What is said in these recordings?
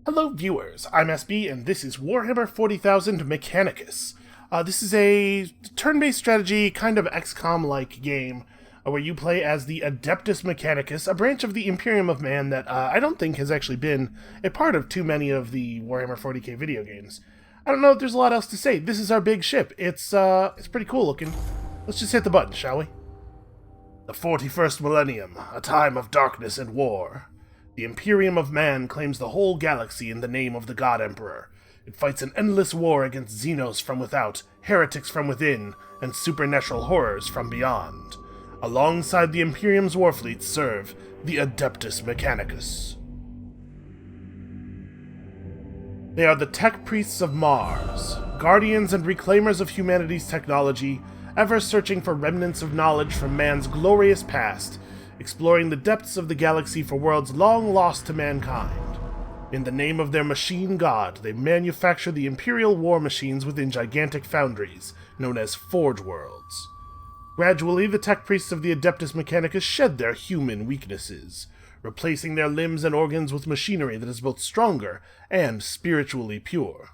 Hello viewers, I'm SB and this is Warhammer 40,000 Mechanicus. This is a turn-based strategy, kind of XCOM-like game, where you play as the Adeptus Mechanicus, a branch of the Imperium of Man that I don't think has actually been a part of too many of the Warhammer 40k video games. I don't know if there's a lot else to say. This is our big ship. It's pretty cool looking. Let's just hit the button, shall we? The 41st Millennium, a time of darkness and war. The Imperium of Man claims the whole galaxy in the name of the God Emperor. It fights an endless war against Xenos from without, heretics from within, and supernatural horrors from beyond. Alongside the Imperium's warfleet serve the Adeptus Mechanicus. They are the tech priests of Mars, guardians and reclaimers of humanity's technology, ever searching for remnants of knowledge from man's glorious past, exploring the depths of the galaxy for worlds long lost to mankind. In the name of their machine god, they manufacture the Imperial war machines within gigantic foundries, known as Forge Worlds. Gradually, the tech priests of the Adeptus Mechanicus shed their human weaknesses, replacing their limbs and organs with machinery that is both stronger and spiritually pure.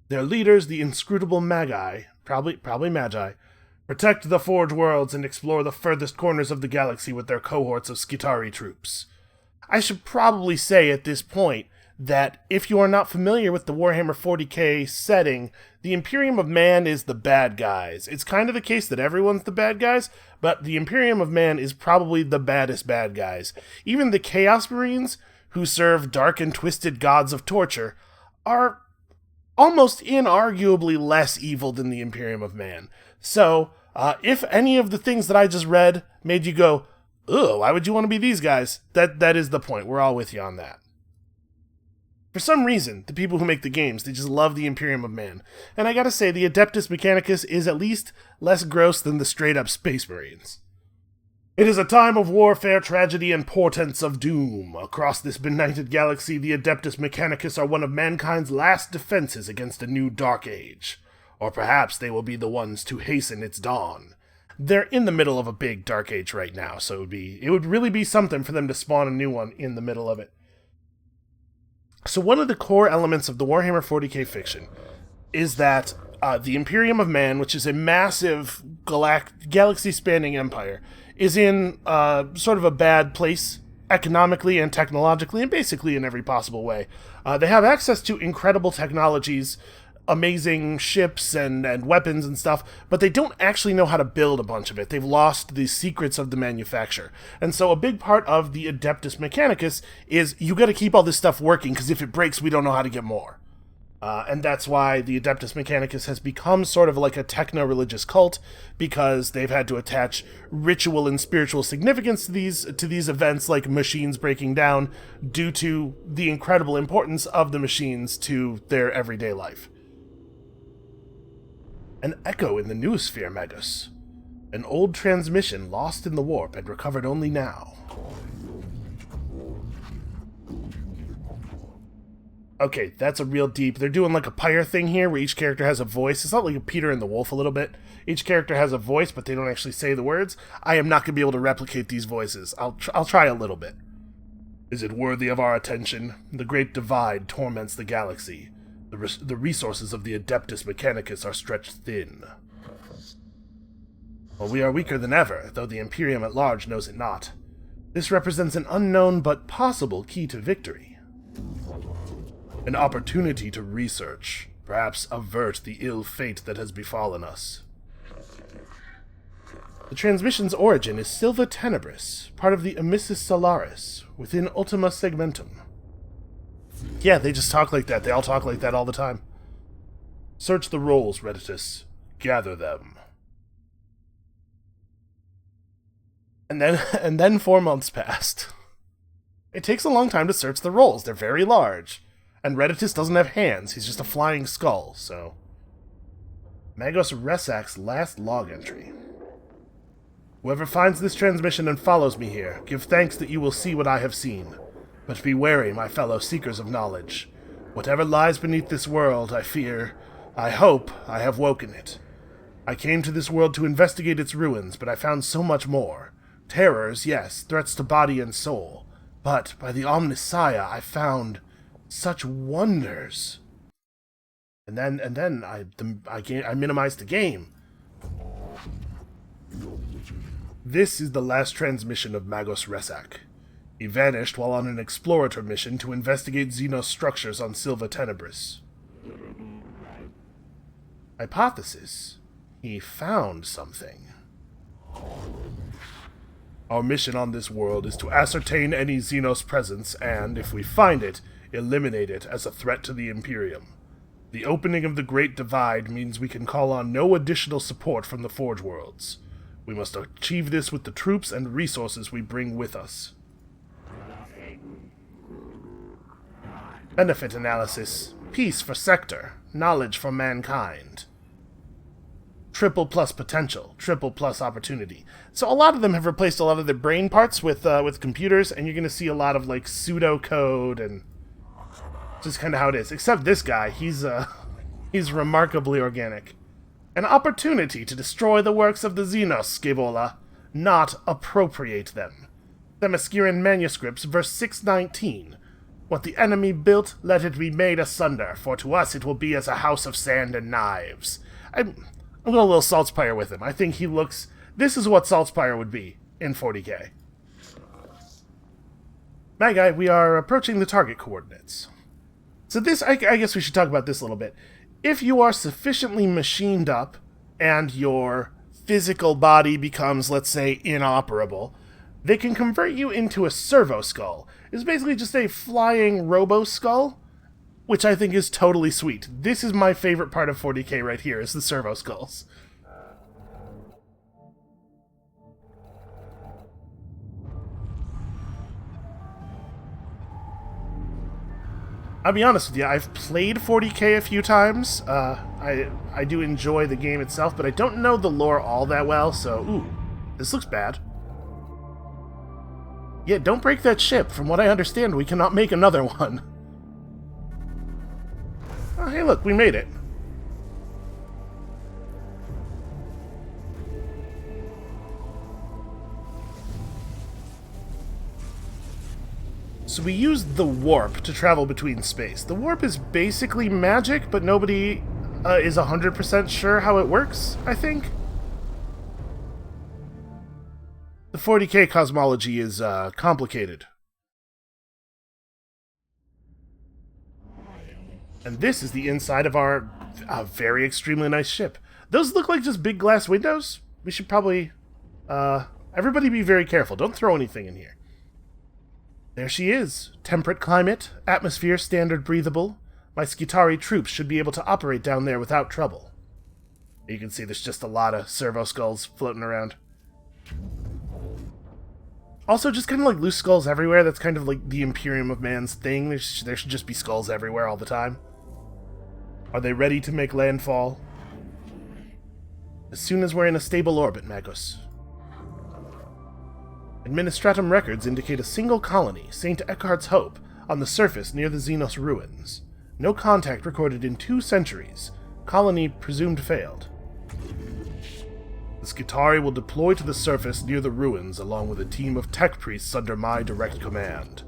Their leaders, the inscrutable Magi, probably Magi, protect the Forge Worlds and explore the furthest corners of the galaxy with their cohorts of Skitarii troops. I should probably say at this point that if you are not familiar with the Warhammer 40k setting, the Imperium of Man is the bad guys. It's kind of the case that everyone's the bad guys, but the Imperium of Man is probably the baddest bad guys. Even the Chaos Marines, who serve dark and twisted gods of torture, are almost inarguably less evil than the Imperium of Man. So, if any of the things that I just read made you go, ugh, why would you want to be these guys? That is the point. We're all with you on that. For some reason, the people who make the games, they just love the Imperium of Man. And I gotta say, the Adeptus Mechanicus is at least less gross than the straight-up Space Marines. It is a time of warfare, tragedy, and portents of doom. Across this benighted galaxy, the Adeptus Mechanicus are one of mankind's last defenses against a new dark age. Or perhaps they will be the ones to hasten its dawn. They're in the middle of a big dark age right now, so it would really be something for them to spawn a new one in the middle of it. So one of the core elements of the Warhammer 40k fiction is that the Imperium of Man, which is a massive galaxy-spanning empire, is in sort of a bad place economically and technologically and basically in every possible way. They have access to incredible technologies, amazing ships and weapons and stuff, but they don't actually know how to build a bunch of it. They've lost the secrets of the manufacture. And so a big part of the Adeptus Mechanicus is you got to keep all this stuff working, because if it breaks, we don't know how to get more. And that's why the Adeptus Mechanicus has become sort of like a techno-religious cult, because they've had to attach ritual and spiritual significance to these events, like machines breaking down, due to the incredible importance of the machines to their everyday life. An echo in the noosphere, Magus. An old transmission lost in the warp and recovered only now. Okay, that's a real deep... They're doing like a pyre thing here, where each character has a voice. It's not like a Peter and the Wolf a little bit. Each character has a voice, but they don't actually say the words. I am not going to be able to replicate these voices. I'll try a little bit. Is it worthy of our attention? The great divide torments the galaxy. The resources of the Adeptus Mechanicus are stretched thin. Well, we are weaker than ever, though the Imperium at large knows it not. This represents an unknown but possible key to victory. An opportunity to research, perhaps avert the ill fate that has befallen us. The transmission's origin is Silva Tenebris, part of the Emissus Solaris, within Ultima Segmentum. Yeah, they just talk like that. They all talk like that all the time. Search the rolls, Redditus. Gather them. And then 4 months passed. It takes a long time to search the rolls. They're very large. And Redditus doesn't have hands. He's just a flying skull, so... Magos Resak's last log entry. Whoever finds this transmission and follows me here, give thanks that you will see what I have seen. But be wary, my fellow seekers of knowledge. Whatever lies beneath this world, I hope I have woken it. I came to this world to investigate its ruins, but I found so much more. Terrors, yes, threats to body and soul. But, by the Omnissiah, I found Such wonders. And then I minimized the game. This is the last transmission of Magos Resak. He vanished while on an explorator mission to investigate Xenos structures on Silva Tenebris. Hypothesis: he found something. Our mission on this world is to ascertain any Xenos presence and, if we find it, eliminate it as a threat to the Imperium. The opening of the Great Divide means we can call on no additional support from the Forge Worlds. We must achieve this with the troops and resources we bring with us. Benefit analysis. Peace for sector. Knowledge for mankind. Triple plus potential. Triple plus opportunity. So a lot of them have replaced a lot of their brain parts with computers, and you're going to see a lot of like pseudocode and just kind of how it is. Except this guy, he's remarkably organic. An opportunity to destroy the works of the Xenos, Scaevola, not appropriate them. Themysciran Manuscripts, verse 619. What the enemy built, let it be made asunder, for to us it will be as a house of sand and knives. I'm going a little Saltzpyre with him. I think he looks... This is what Saltzpyre would be in 40k. Magi, we are approaching the target coordinates. So this, I guess we should talk about this a little bit. If you are sufficiently machined up, and your physical body becomes, let's say, inoperable, they can convert you into a servo-skull. It's basically just a flying robo-skull, which I think is totally sweet. This is my favorite part of 40k right here, is the servo-skulls. I'll be honest with you, I've played 40k a few times. I do enjoy the game itself, but I don't know the lore all that well, so... Ooh, this looks bad. Yeah, don't break that ship. From what I understand, we cannot make another one. Oh, hey look, we made it. So we used the warp to travel between space. The warp is basically magic, but nobody is 100% sure how it works, I think. The 40k cosmology is complicated. And this is the inside of our very extremely nice ship. Those look like just big glass windows. We should probably... everybody be very careful. Don't throw anything in here. There she is. Temperate climate, atmosphere standard breathable. My Skitarii troops should be able to operate down there without trouble. You can see there's just a lot of servo-skulls floating around. Also, just kind of like loose skulls everywhere. That's kind of like the Imperium of Man's thing. There should just be skulls everywhere all the time. Are they ready to make landfall? As soon as we're in a stable orbit, Magos. Administratum records indicate a single colony, St. Eckhart's Hope, on the surface near the Xenos ruins. No contact recorded in 2 centuries. Colony presumed failed. The Skitarii will deploy to the surface near the ruins along with a team of tech priests under my direct command.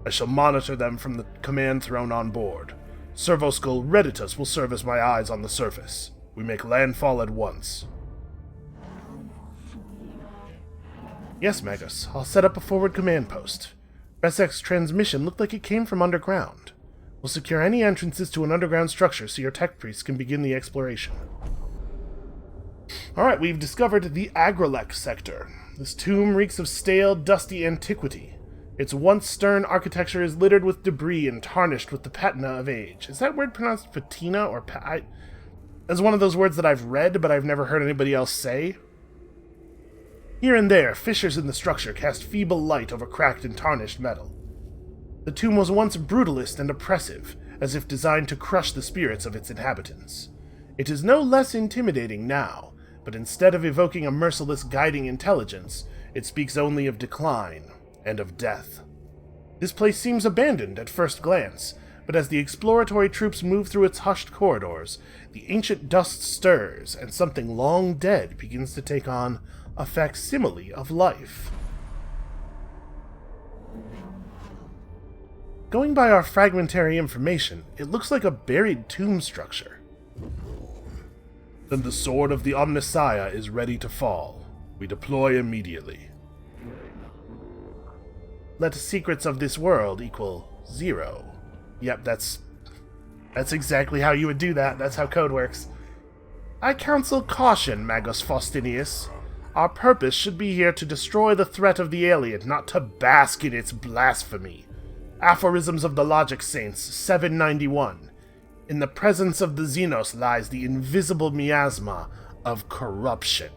I shall monitor them from the command throne on board. Servo-skull Redditus will serve as my eyes on the surface. We make landfall at once. Yes, Magos. I'll set up a forward command post. Resek's transmission looked like it came from underground. We'll secure any entrances to an underground structure so your tech priests can begin the exploration. Alright, we've discovered the Agrelek sector. This tomb reeks of stale, dusty antiquity. Its once stern architecture is littered with debris and tarnished with the patina of age. Is that word pronounced patina or That's one of those words that I've read, but I've never heard anybody else say. Here and there, fissures in the structure cast feeble light over cracked and tarnished metal. The tomb was once brutalist and oppressive, as if designed to crush the spirits of its inhabitants. It is no less intimidating now, but instead of evoking a merciless guiding intelligence, it speaks only of decline and of death. This place seems abandoned at first glance, but as the exploratory troops move through its hushed corridors, the ancient dust stirs, and something long dead begins to take on a facsimile of life. Going by our fragmentary information, it looks like a buried tomb structure. Then the sword of the Omnissiah is ready to fall. We deploy immediately. Let secrets of this world equal 0. Yep, that's exactly how you would do that. That's how code works. I counsel caution, Magos Faustinius. Our purpose should be here to destroy the threat of the alien, not to bask in its blasphemy. Aphorisms of the Logic Saints, 791. In the presence of the Xenos lies the invisible miasma of corruption.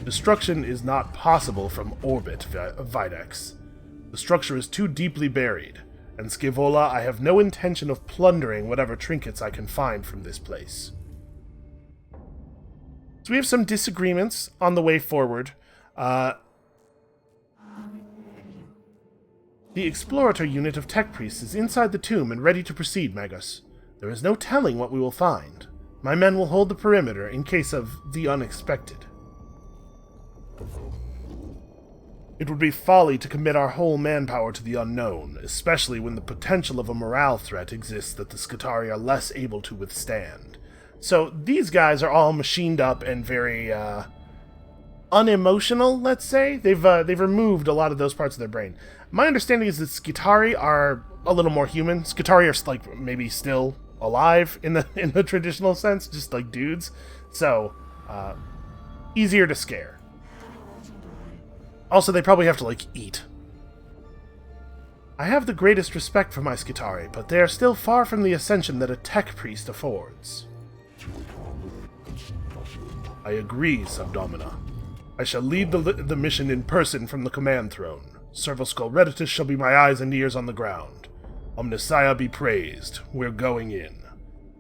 Destruction is not possible from orbit, Videx. The structure is too deeply buried, and Scaevola, I have no intention of plundering whatever trinkets I can find from this place. So we have some disagreements on the way forward. The Explorator unit of tech priests is inside the tomb and ready to proceed, Magos. There is no telling what we will find. My men will hold the perimeter in case of the unexpected. It would be folly to commit our whole manpower to the unknown, especially when the potential of a morale threat exists that the Skitarii are less able to withstand. So these guys are all machined up and very unemotional, let's say. They've removed a lot of those parts of their brain. My understanding is that Skitarii are a little more human. Skitarii are like maybe still alive in the traditional sense, just like dudes. So easier to scare. Also, they probably have to, like, eat. I have the greatest respect for my Skitarii, but they are still far from the ascension that a tech priest affords. I agree, Subdomina. I shall lead the mission in person from the command throne. Servo-skull Redditus shall be my eyes and ears on the ground. Omnissiah be praised. We're going in.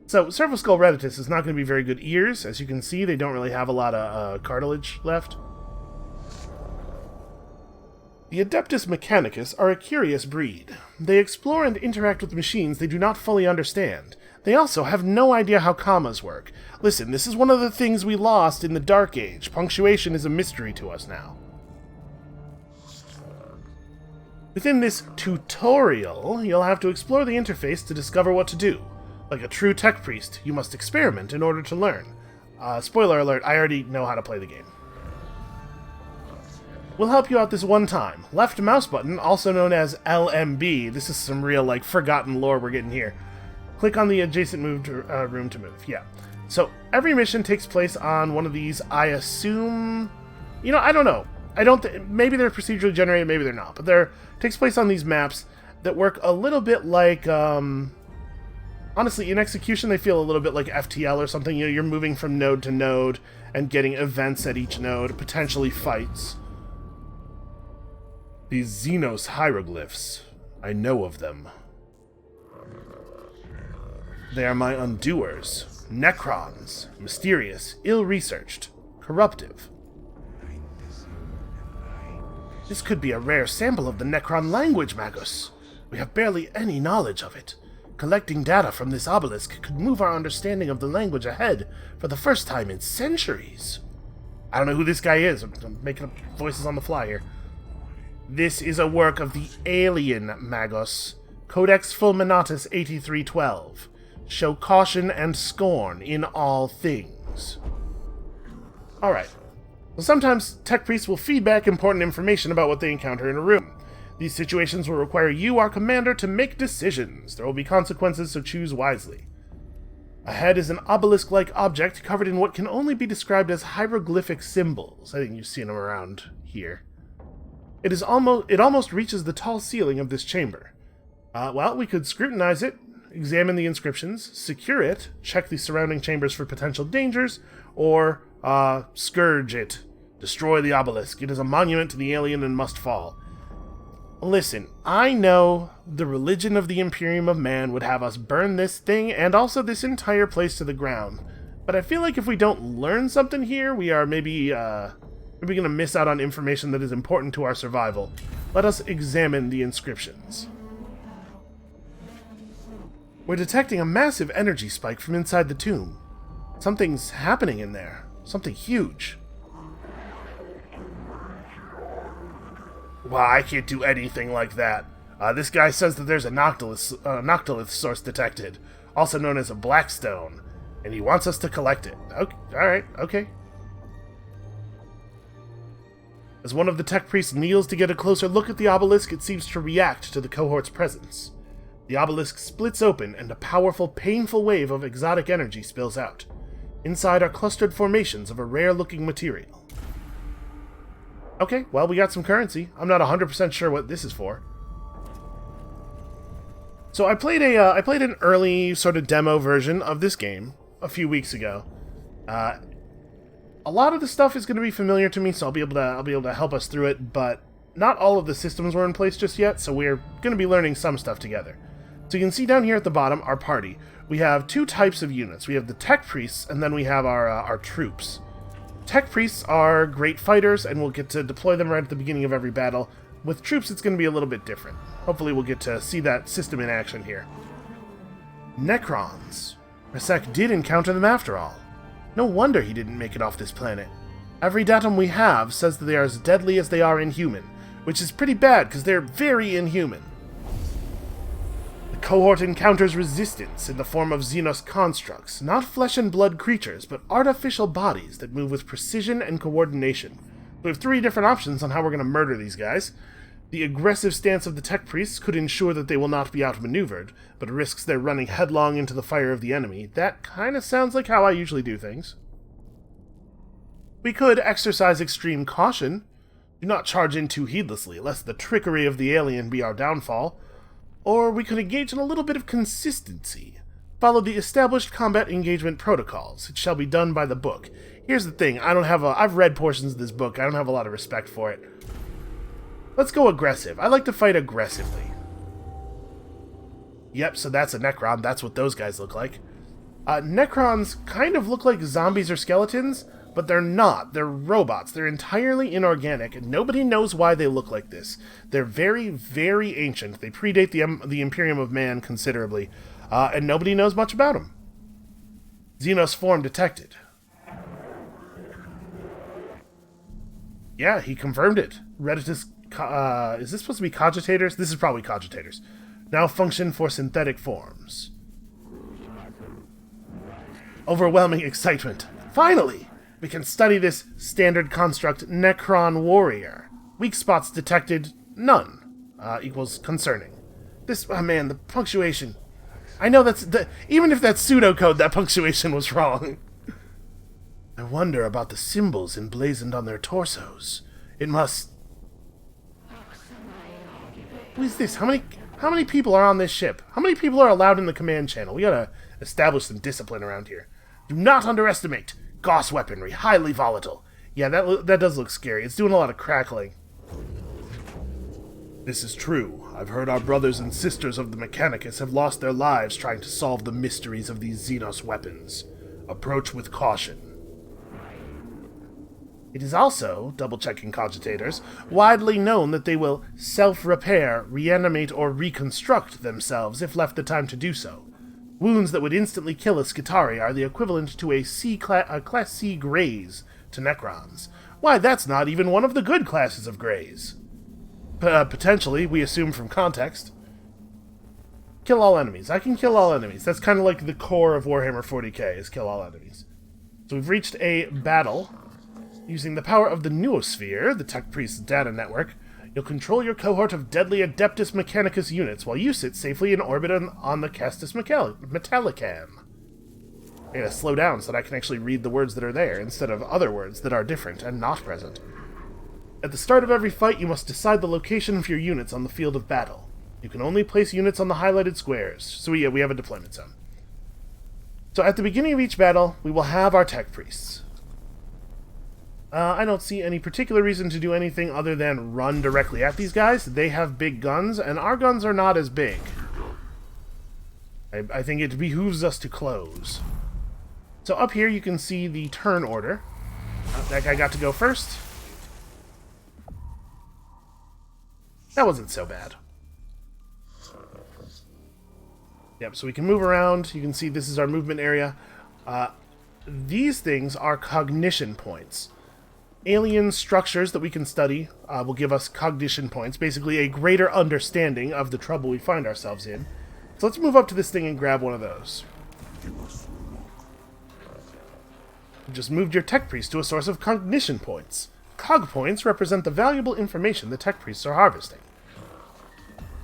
So, servo-skull Redditus is not going to be very good ears. As you can see, they don't really have a lot of cartilage left. The Adeptus Mechanicus are a curious breed. They explore and interact with machines they do not fully understand. They also have no idea how commas work. Listen, this is one of the things we lost in the Dark Age. Punctuation is a mystery to us now. Within this tutorial, you'll have to explore the interface to discover what to do. Like a true tech priest, you must experiment in order to learn. Spoiler alert, I already know how to play the game. We'll help you out this one time. Left mouse button, also known as LMB. This is some real, like, forgotten lore we're getting here. Click on the adjacent room to move. Yeah. So, every mission takes place on one of these, I assume... You know, I don't know. Maybe they're procedurally generated, maybe they're not. But takes place on these maps that work a little bit like, honestly, in execution, they feel a little bit like FTL or something. You know, you're moving from node to node and getting events at each node, potentially fights. These Xenos hieroglyphs, I know of them. They are my undoers. Necrons, mysterious, ill-researched, corruptive. This could be a rare sample of the Necron language, Magos. We have barely any knowledge of it. Collecting data from this obelisk could move our understanding of the language ahead for the first time in centuries. I don't know who this guy is. I'm making up voices on the fly here. This is a work of the alien, Magos. Codex Fulminatus 8312. Show caution and scorn in all things. Alright. Well, sometimes tech priests will feed back important information about what they encounter in a room. These situations will require you, our commander, to make decisions. There will be consequences, so choose wisely. Ahead is an obelisk-like object covered in what can only be described as hieroglyphic symbols. I think you've seen them around here. It almost reaches the tall ceiling of this chamber. Well, we could scrutinize it, examine the inscriptions, secure it, check the surrounding chambers for potential dangers, or scourge it. Destroy the obelisk. It is a monument to the alien and must fall. Listen, I know the religion of the Imperium of Man would have us burn this thing and also this entire place to the ground. But I feel like if we don't learn something here, we are maybe going to miss out on information that is important to our survival. Let us examine the inscriptions. We're detecting a massive energy spike from inside the tomb. Something's happening in there. Something huge. Well, I can't do anything like that. This guy says that there's a Noctilith source detected, also known as a Blackstone, and he wants us to collect it. Okay, alright, okay. As one of the tech priests kneels to get a closer look at the obelisk, it seems to react to the cohort's presence. The obelisk splits open, and a powerful, painful wave of exotic energy spills out. Inside are clustered formations of a rare-looking material. Okay, well, we got some currency. I'm not 100% sure what this is for. So I played an early sort of demo version of this game a few weeks ago. A lot of the stuff is going to be familiar to me, so I'll be able to help us through it, but not all of the systems were in place just yet, so we're going to be learning some stuff together. So you can see down here at the bottom, our party. We have two types of units. We have the tech priests, and then we have our troops. Tech priests are great fighters, and we'll get to deploy them right at the beginning of every battle. With troops, it's going to be a little bit different. Hopefully we'll get to see that system in action here. Necrons. Rasek did encounter them after all. No wonder he didn't make it off this planet. Every datum we have says that they are as deadly as they are inhuman, which is pretty bad because they're very inhuman. The cohort encounters resistance in the form of Xenos constructs, not flesh and blood creatures, but artificial bodies that move with precision and coordination. We have three different options on how we're going to murder these guys. The aggressive stance of the tech priests could ensure that they will not be outmaneuvered, but risks their running headlong into the fire of the enemy. That kind of sounds like how I usually do things. We could exercise extreme caution. Do not charge in too heedlessly, lest the trickery of the alien be our downfall. Or we could engage in a little bit of consistency. Follow the established combat engagement protocols. It shall be done by the book. Here's the thing, I've read portions of this book, I don't have a lot of respect for it. Let's go aggressive. I like to fight aggressively. Yep, so that's a Necron. That's what those guys look like. Necrons kind of look like zombies or skeletons, but they're not. They're robots. They're entirely inorganic, and nobody knows why they look like this. They're very, very ancient. They predate the Imperium of Man considerably, and nobody knows much about them. Xenos form detected. Yeah, he confirmed it. Redditus, is this supposed to be cogitators? This is probably cogitators. Now function for synthetic forms. Overwhelming excitement. Finally! We can study this standard construct Necron warrior. Weak spots detected, none. Equals concerning. This, oh man, the punctuation. I know even if that's pseudocode, that punctuation was wrong. I wonder about the symbols emblazoned on their torsos. It must... Who is this? How many people are on this ship? How many people are allowed in the command channel? We gotta establish some discipline around here. Do not underestimate. Gauss weaponry, highly volatile. Yeah, that does look scary. It's doing a lot of crackling. This is true. I've heard our brothers and sisters of the Mechanicus have lost their lives trying to solve the mysteries of these Xenos weapons. Approach with caution. It is also, double-checking cogitators, widely known that they will self-repair, reanimate, or reconstruct themselves if left the time to do so. Wounds that would instantly kill a Skitari are the equivalent to a Class C Greys to Necrons. Why, that's not even one of the good classes of Greys. Potentially, we assume from context. Kill all enemies. I can kill all enemies. That's kind of like the core of Warhammer 40k, is kill all enemies. So we've reached a battle. Using the power of the Noosphere, the Tech Priest's data network, you'll control your cohort of deadly Adeptus Mechanicus units while you sit safely in orbit on the Castus Metallicam. I gotta slow down so that I can actually read the words that are there, instead of other words that are different and not present. At the start of every fight, you must decide the location of your units on the field of battle. You can only place units on the highlighted squares, so we have a deployment zone. So at the beginning of each battle, we will have our Tech Priests. I don't see any particular reason to do anything other than run directly at these guys. They have big guns, and our guns are not as big. I think it behooves us to close. So up here you can see the turn order. That guy got to go first. That wasn't so bad. Yep, so we can move around. You can see this is our movement area. These things are cognition points. alien structures that we can study will give us cognition points, basically a greater understanding of the trouble we find ourselves in. So let's move up to this thing and grab one of those. You just moved your tech priest to a source of cognition points. Cog points represent the valuable information the tech priests are harvesting.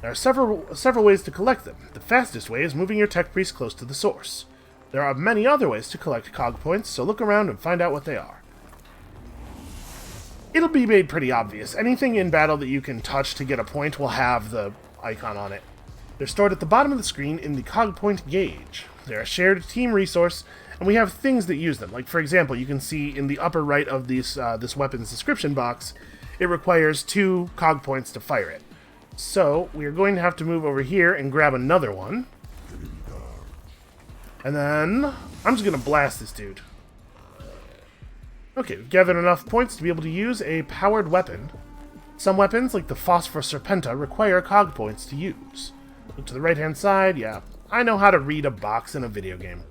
There are several ways to collect them. The fastest way is moving your tech priest close to the source. There are many other ways to collect cog points, so look around and find out what they are. It'll be made pretty obvious. Anything in battle that you can touch to get a point will have the icon on it. They're stored at the bottom of the screen in the cog point gauge. They're a shared team resource, and we have things that use them. Like, for example, you can see in the upper right of this weapon's description box, it requires 2 cog points to fire it. So, we are going to have to move over here and grab another one. And then, I'm just going to blast this dude. Okay, we've gathered enough points to be able to use a powered weapon. Some weapons, like the Phosphorus Serpenta, require cog points to use. Look to the right-hand side, yeah, I know how to read a box in a video game.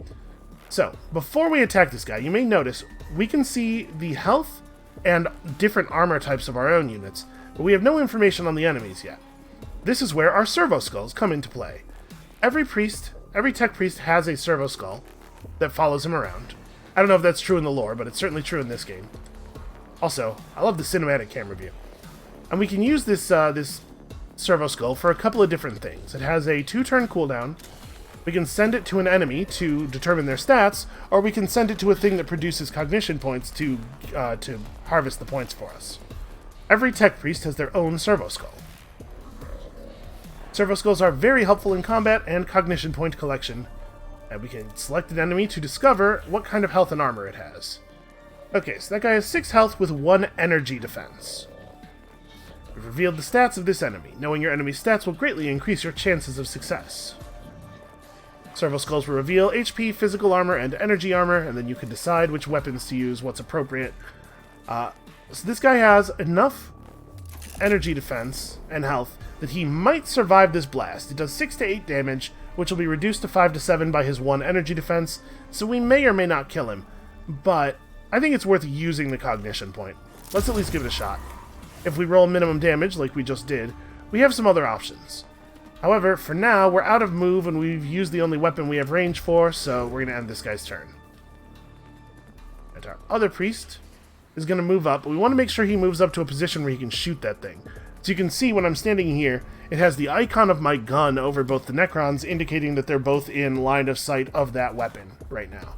So, before we attack this guy, you may notice we can see the health and different armor types of our own units, but we have no information on the enemies yet. This is where our servo-skulls come into play. Every tech priest has a servo-skull that follows him around. I don't know if that's true in the lore, but it's certainly true in this game. Also, I love the cinematic camera view. And we can use this servo-skull for a couple of different things. It has a 2-turn cooldown. We can send it to an enemy to determine their stats, or we can send it to a thing that produces cognition points to harvest the points for us. Every tech priest has their own servo-skull. Servo-skulls are very helpful in combat and cognition point collection, and we can select an enemy to discover what kind of health and armor it has. Okay, so that guy has 6 health with 1 energy defense. We've revealed the stats of this enemy. Knowing your enemy's stats will greatly increase your chances of success. Servo-skulls will reveal HP, physical armor, and energy armor, and then you can decide which weapons to use, what's appropriate. So this guy has enough energy defense and health that he might survive this blast. It does 6 to 8 damage, which will be reduced to 5 to 7 by his 1 energy defense, so we may or may not kill him, but I think it's worth using the cognition point. Let's at least give it a shot. If we roll minimum damage, like we just did, we have some other options. However, for now, we're out of move and we've used the only weapon we have range for, so we're going to end this guy's turn. And our other priest is going to move up, but we want to make sure he moves up to a position where he can shoot that thing. So you can see when I'm standing here, it has the icon of my gun over both the Necrons, indicating that they're both in line of sight of that weapon right now.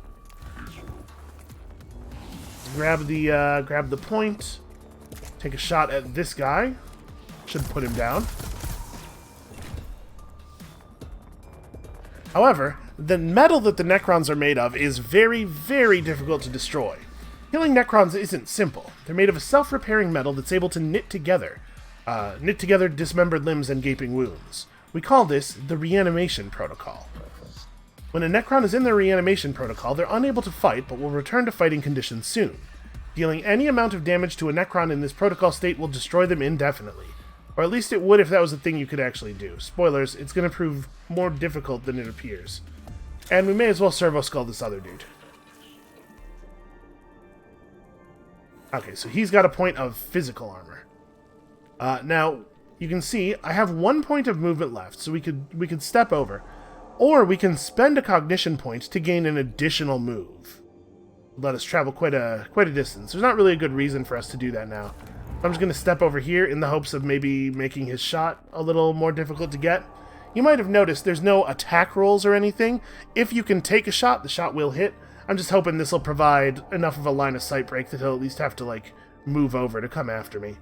Grab the point. Take a shot at this guy. Should put him down. However, the metal that the Necrons are made of is very, very difficult to destroy. Killing Necrons isn't simple. They're made of a self-repairing metal that's able to knit together dismembered limbs and gaping wounds. We call this the reanimation protocol. When a Necron is in the reanimation protocol, they're unable to fight, but will return to fighting conditions soon. Dealing any amount of damage to a Necron in this protocol state will destroy them indefinitely. Or at least it would if that was a thing you could actually do. Spoilers, it's going to prove more difficult than it appears. And we may as well servo-skull this other dude. Okay, so he's got a point of physical armor. Now, you can see I have 1 point of movement left, so we could step over. Or we can spend a cognition point to gain an additional move. Let us travel quite a distance. There's not really a good reason for us to do that now. I'm just going to step over here in the hopes of maybe making his shot a little more difficult to get. You might have noticed there's no attack rolls or anything. If you can take a shot, the shot will hit. I'm just hoping this will provide enough of a line of sight break that he'll at least have to, like, move over to come after me.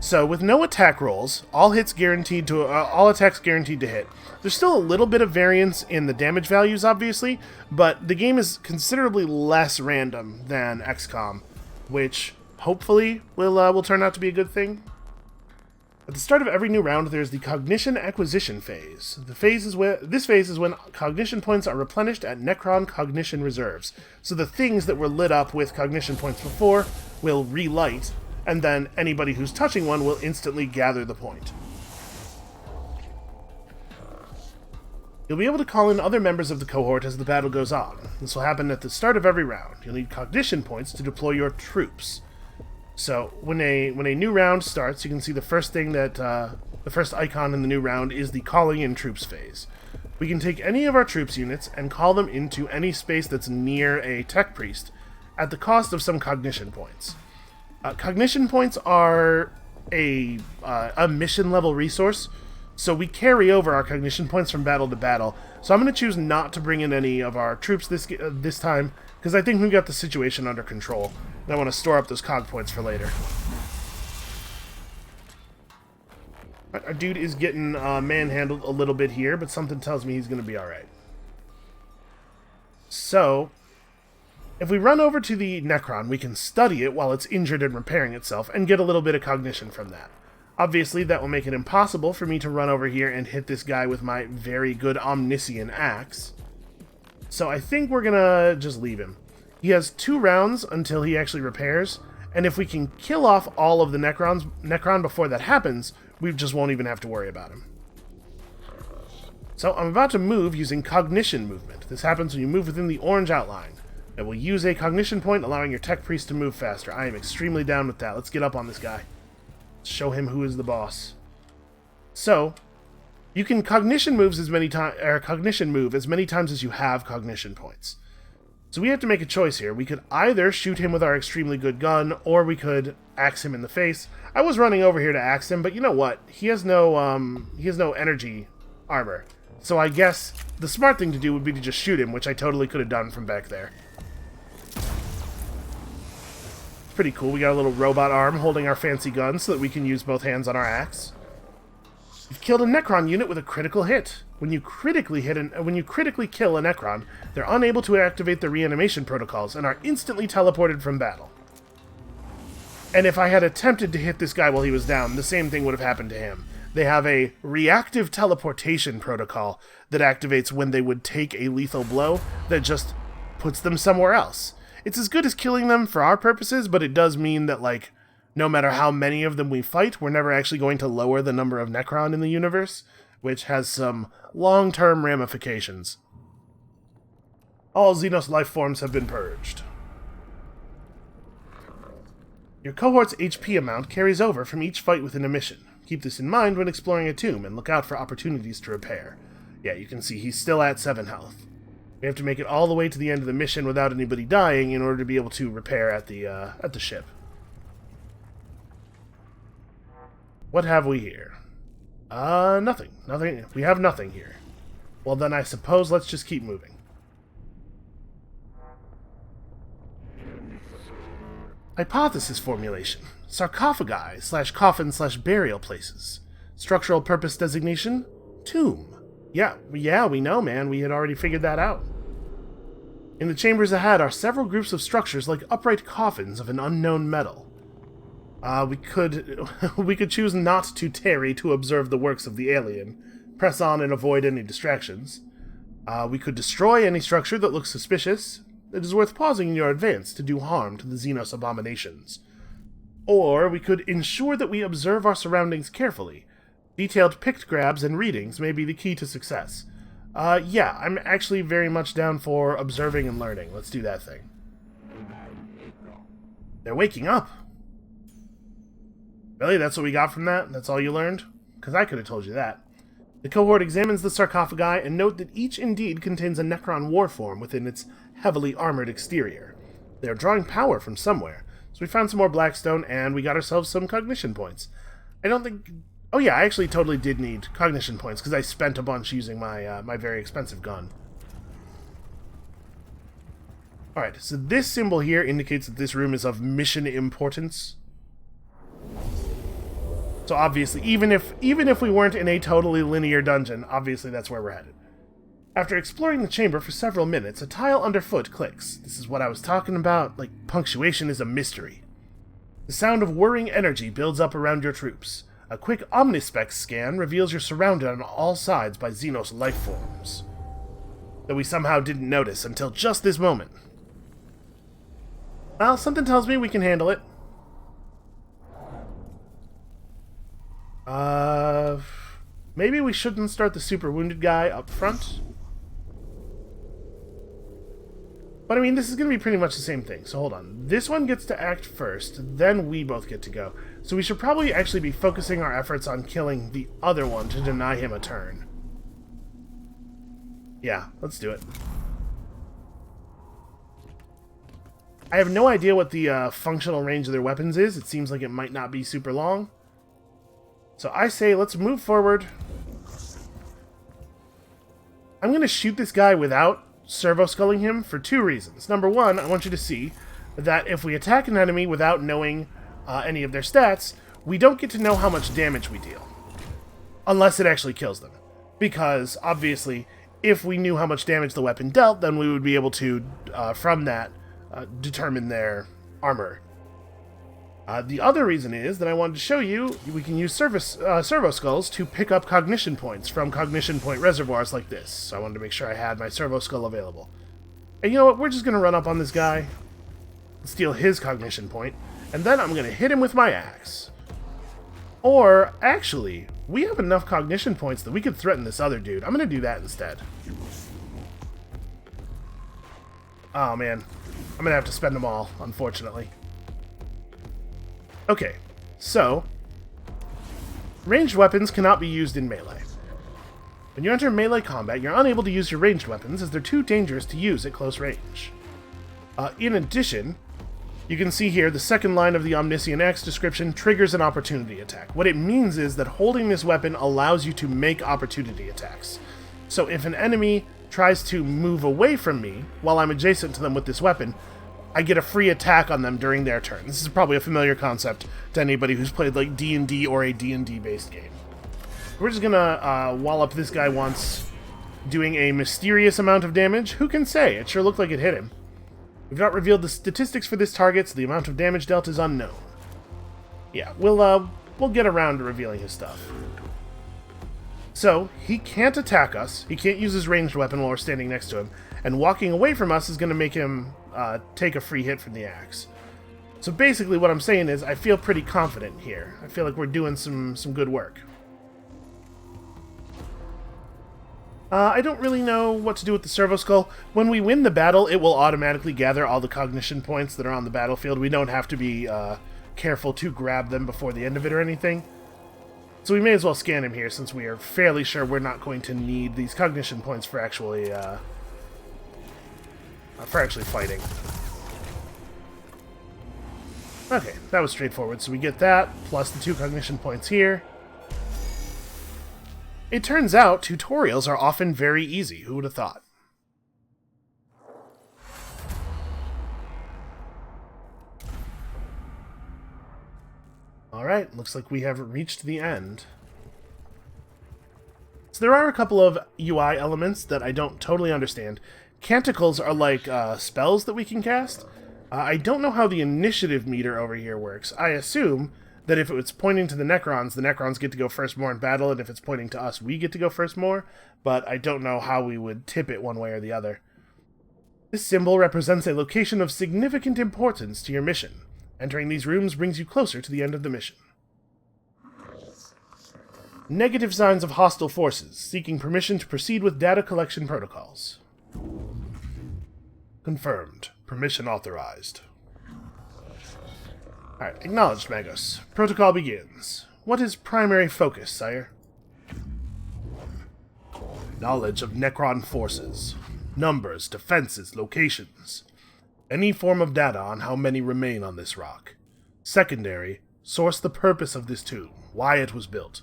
So, with no attack rolls, all attacks guaranteed to hit. There's still a little bit of variance in the damage values, obviously, but the game is considerably less random than XCOM, which hopefully will turn out to be a good thing. At the start of every new round, there's the Cognition Acquisition phase. This phase is when cognition points are replenished at Necron Cognition Reserves. So the things that were lit up with cognition points before will relight, and then anybody who's touching one will instantly gather the point. You'll be able to call in other members of the cohort as the battle goes on. This will happen at the start of every round. You'll need cognition points to deploy your troops. So, when a new round starts, you can see the first thing that, the first icon in the new round is the calling in troops phase. We can take any of our troops units and call them into any space that's near a tech priest, at the cost of some cognition points. Cognition points are a mission level resource, so we carry over our cognition points from battle to battle. So I'm going to choose not to bring in any of our troops this time, because I think we've got the situation under control, and I want to store up those cog points for later. Our dude is getting manhandled a little bit here, but something tells me he's going to be alright. So, if we run over to the Necron, we can study it while it's injured and repairing itself, and get a little bit of cognition from that. Obviously, that will make it impossible for me to run over here and hit this guy with my very good Omniscient axe. So I think we're gonna just leave him. He has 2 rounds until he actually repairs, and if we can kill off all of the Necron before that happens, we just won't even have to worry about him. So I'm about to move using Cognition movement. This happens when you move within the orange outline. It will use a cognition point, allowing your tech priest to move faster. I am extremely down with that. Let's get up on this guy. Let's show him who is the boss. So, you can cognition move as many times as you have cognition points. So we have to make a choice here. We could either shoot him with our extremely good gun, or we could axe him in the face. I was running over here to axe him, but you know what? He has no energy armor. So I guess the smart thing to do would be to just shoot him, which I totally could have done from back there. Pretty cool. We got a little robot arm holding our fancy gun so that we can use both hands on our axe. You've killed a Necron unit with a critical hit. When you critically kill a Necron, they're unable to activate the reanimation protocols and are instantly teleported from battle. And if I had attempted to hit this guy while he was down, the same thing would have happened to him. They have a reactive teleportation protocol that activates when they would take a lethal blow that just puts them somewhere else. It's as good as killing them for our purposes, but it does mean that, like, no matter how many of them we fight, we're never actually going to lower the number of Necron in the universe, which has some long-term ramifications. All Xenos life forms have been purged. Your cohort's HP amount carries over from each fight within a mission. Keep this in mind when exploring a tomb, and look out for opportunities to repair. Yeah, you can see he's still at 7 health. We have to make it all the way to the end of the mission without anybody dying in order to be able to repair at the ship. What have we here? Nothing. Nothing. We have nothing here. Well, then I suppose let's just keep moving. Hypothesis formulation. Sarcophagi / coffin / burial places. Structural purpose designation? Tomb. Yeah, we know, man. We had already figured that out. In the chambers ahead are several groups of structures like upright coffins of an unknown metal. We could choose not to tarry to observe the works of the alien, press on and avoid any distractions. We could destroy any structure that looks suspicious. It is worth pausing in your advance to do harm to the Xenos abominations. Or we could ensure that we observe our surroundings carefully. Detailed pictograms and readings may be the key to success. Yeah, I'm actually very much down for observing and learning. Let's do that thing. They're waking up. Really? That's what we got from that? That's all you learned? Because I could have told you that. The cohort examines the sarcophagi and note that each indeed contains a Necron war form within its heavily armored exterior. They are drawing power from somewhere, so we found some more blackstone and we got ourselves some cognition points. I don't think... Oh yeah, I actually totally did need cognition points because I spent a bunch using my my very expensive gun. Alright, so this symbol here indicates that this room is of mission importance. So obviously, even if we weren't in a totally linear dungeon, obviously that's where we're headed. After exploring the chamber for several minutes, a tile underfoot clicks. This is what I was talking about, like punctuation is a mystery. The sound of whirring energy builds up around your troops. A quick Omnispec scan reveals you're surrounded on all sides by Xenos life forms that we somehow didn't notice until just this moment. Well, something tells me we can handle it. Maybe we shouldn't start the super wounded guy up front. But I mean, this is going to be pretty much the same thing. So hold on. This one gets to act first, then we both get to go. So we should probably actually be focusing our efforts on killing the other one to deny him a turn. Yeah, let's do it. I have no idea what the functional range of their weapons is. It seems like it might not be super long. So I say let's move forward. I'm going to shoot this guy without servo-sculling him for two reasons. Number one, I want you to see that if we attack an enemy without knowing any of their stats, we don't get to know how much damage we deal. Unless it actually kills them. Because, obviously, if we knew how much damage the weapon dealt, then we would be able to, from that, determine their armor. The other reason is that I wanted to show you we can use servo-skulls to pick up cognition points from cognition point reservoirs like this. So I wanted to make sure I had my servo-skull available. And you know what? We're just going to run up on this guy, steal his cognition point, and then I'm going to hit him with my axe. Or, actually, we have enough cognition points that we could threaten this other dude. I'm going to do that instead. Oh, man. I'm going to have to spend them all, unfortunately. Okay, so, ranged weapons cannot be used in melee. When you enter melee combat, you're unable to use your ranged weapons as they're too dangerous to use at close range. In addition, you can see here the second line of the Omniscient Axe description triggers an opportunity attack. What it means is that holding this weapon allows you to make opportunity attacks. So if an enemy tries to move away from me while I'm adjacent to them with this weapon, I get a free attack on them during their turn. This is probably a familiar concept to anybody who's played like D&D or a D&D based game. We're just gonna wallop this guy once, doing a mysterious amount of damage. Who can say? It sure looked like it hit him. We've not revealed the statistics for this target, so the amount of damage dealt is unknown. Yeah, we'll get around to revealing his stuff. So, he can't attack us, he can't use his ranged weapon while we're standing next to him, and walking away from us is going to make him take a free hit from the axe. So basically what I'm saying is, I feel pretty confident here. I feel like we're doing some good work. I don't really know what to do with the servo-skull. When we win the battle, it will automatically gather all the cognition points that are on the battlefield. We don't have to be careful to grab them before the end of it or anything. So we may as well scan him here, since we are fairly sure we're not going to need these cognition points for actually fighting. Okay, that was straightforward. So we get that, plus the 2 cognition points here. It turns out tutorials are often very easy. Who would have thought? Alright, looks like we have reached the end. So there are a couple of UI elements that I don't totally understand. Canticles are like spells that we can cast. I don't know how the initiative meter over here works. I assume that if it's pointing to the Necrons get to go first more in battle, and if it's pointing to us, we get to go first more, but I don't know how we would tip it one way or the other. This symbol represents a location of significant importance to your mission. Entering these rooms brings you closer to the end of the mission. Negative signs of hostile forces, seeking permission to proceed with data collection protocols. Confirmed. Permission authorized. Alright, acknowledged, Magos. Protocol begins. What is primary focus, sire? Knowledge of Necron forces. Numbers, defenses, locations. Any form of data on how many remain on this rock. Secondary, source the purpose of this tomb, why it was built.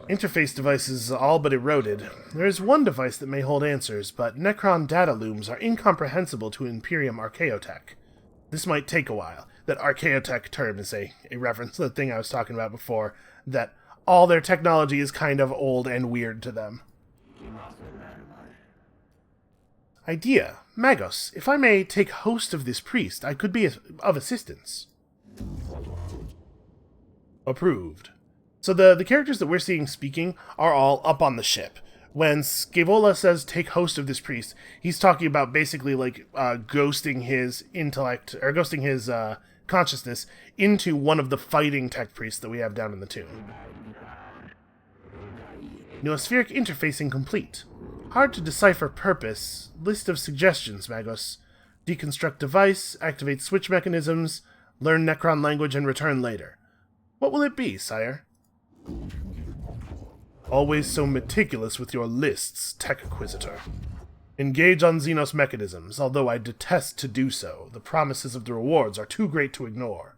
Interface devices all but eroded. There is one device that may hold answers, but Necron data looms are incomprehensible to Imperium archaeotech. This might take a while. That archaeotech term is a reference to the thing I was talking about before, that all their technology is kind of old and weird to them. Idea. Magos, if I may take host of this priest, I could be of assistance. Approved. So the characters that we're seeing speaking are all up on the ship. When Scaevola says take host of this priest, he's talking about basically like ghosting his intellect, or ghosting his consciousness into one of the fighting tech priests that we have down in the tomb. Noospheric interfacing complete. Hard to decipher purpose. List of suggestions, Magos. Deconstruct device, activate switch mechanisms, learn Necron language, and return later. What will it be, sire? Always so meticulous with your lists, Tech Inquisitor. Engage on Xenos mechanisms, although I detest to do so. The promises of the rewards are too great to ignore.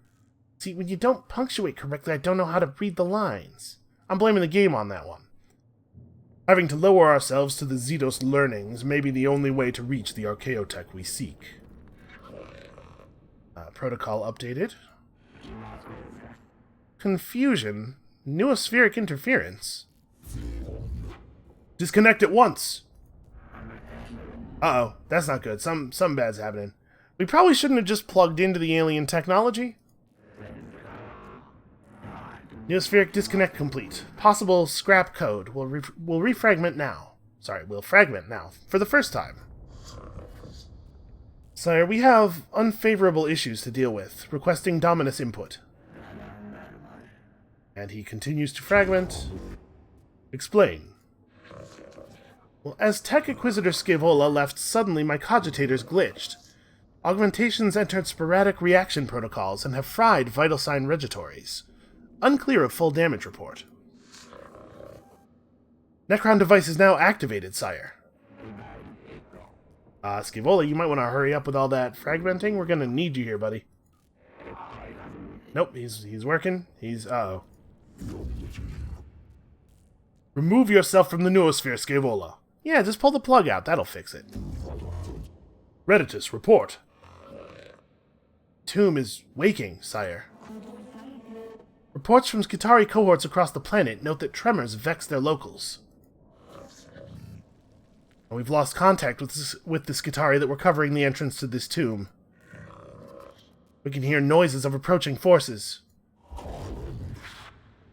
See, when you don't punctuate correctly, I don't know how to read the lines. I'm blaming the game on that one. Having to lower ourselves to the Xenos learnings may be the only way to reach the Archaeotech we seek. Protocol updated. Confusion. Noospheric interference. Disconnect at once. Uh-oh, that's not good. Something bad's happening. We probably shouldn't have just plugged into the alien technology. Noospheric disconnect complete. Possible scrap code. We'll refragment now. Sorry, we'll fragment now. For the first time. Sire, we have unfavorable issues to deal with. Requesting Dominus input. And he continues to fragment. Explain. Well, as Tech Inquisitor Scaevola left, suddenly my cogitators glitched. Augmentations entered sporadic reaction protocols and have fried vital sign regitories. Unclear of full damage report. Necron device is now activated, sire. Scaevola, you might want to hurry up with all that fragmenting. We're going to need you here, buddy. Nope, he's working. Uh-oh. Remove yourself from the noosphere, Scaevola. Yeah, just pull the plug out. That'll fix it. Reditus, report. Tomb is waking, sire. Reports from Skitarii cohorts across the planet note that tremors vex their locals. We've lost contact with the Skitarii that were covering the entrance to this tomb. We can hear noises of approaching forces.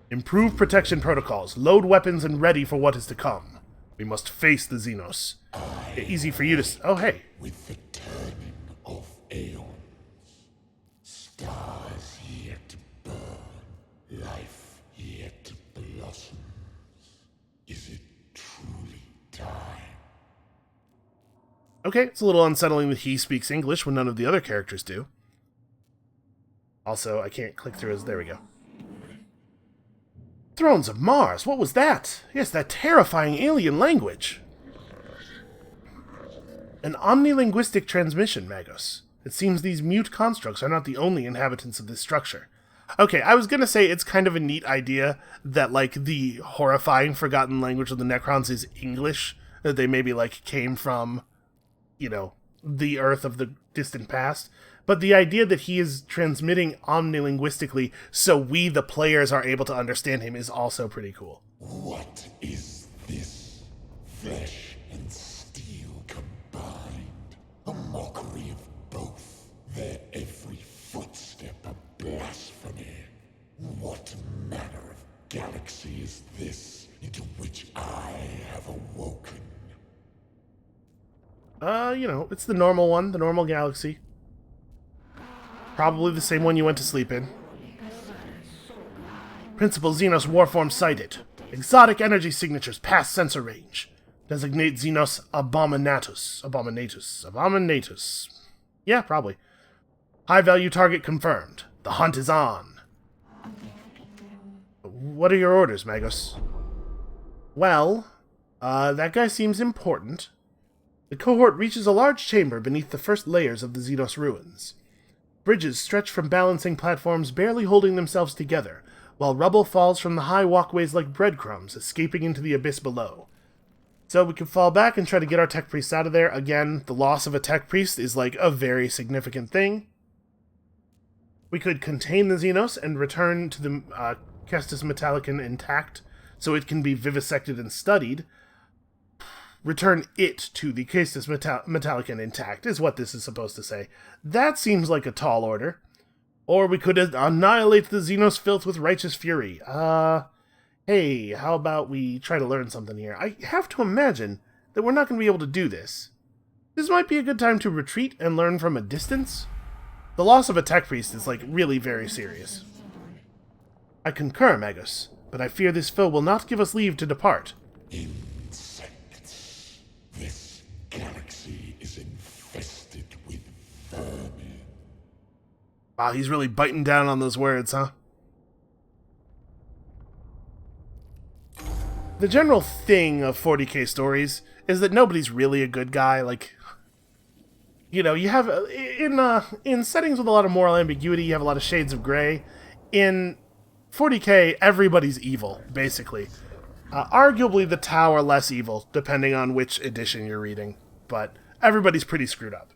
Improve protection protocols, load weapons, and ready for what is to come. We must face the Xenos. Easy for you to... Oh, hey. With the turning of aeons, stars yet to burn, life yet to blossom. Is it truly time? Okay, it's a little unsettling that he speaks English when none of the other characters do. Also, I can't click through his... There we go. Thrones of Mars, what was that? Yes, that terrifying alien language. An omnilinguistic transmission, Magos. It seems these mute constructs are not the only inhabitants of this structure. Okay, I was gonna say it's kind of a neat idea that, like, the horrifying forgotten language of the Necrons is English, that they maybe, like, came from, you know, the Earth of the distant past. But the idea that he is transmitting omnilinguistically so we, the players, are able to understand him is also pretty cool. What is this? Flesh and steel combined. A mockery of both. Their every footstep a blasphemy. What manner of galaxy is this into which I have awoken? You know, it's the normal one, the normal galaxy. Probably the same one you went to sleep in. Principal Xenos Warform sighted. Exotic energy signatures past sensor range. Designate Xenos Abominatus. Abominatus. Yeah, probably. High-value target confirmed. The hunt is on. What are your orders, Magos? Well, that guy seems important. The cohort reaches a large chamber beneath the first layers of the Xenos ruins. Bridges stretch from balancing platforms barely holding themselves together, while rubble falls from the high walkways like breadcrumbs, escaping into the abyss below. So we can fall back and try to get our tech priests out of there. Again, the loss of a tech priest is like a very significant thing. We could contain the Xenos and return to the Adeptus Mechanicus intact, so it can be vivisected and studied. Return it to the Adeptus Mechanicus intact, is what this is supposed to say. That seems like a tall order. Or we could annihilate the Xenos filth with righteous fury. Hey, how about we try to learn something here? I have to imagine that we're not going to be able to do this. This might be a good time to retreat and learn from a distance. The loss of a tech priest is, like, really very serious. I concur, Magos, but I fear this foe will not give us leave to depart. Wow, he's really biting down on those words, huh? The general thing of 40k stories is that nobody's really a good guy. Like, you know, you have in settings with a lot of moral ambiguity, you have a lot of shades of gray. In 40k, everybody's evil, basically. Arguably, the Tau are less evil, depending on which edition you're reading, but everybody's pretty screwed up.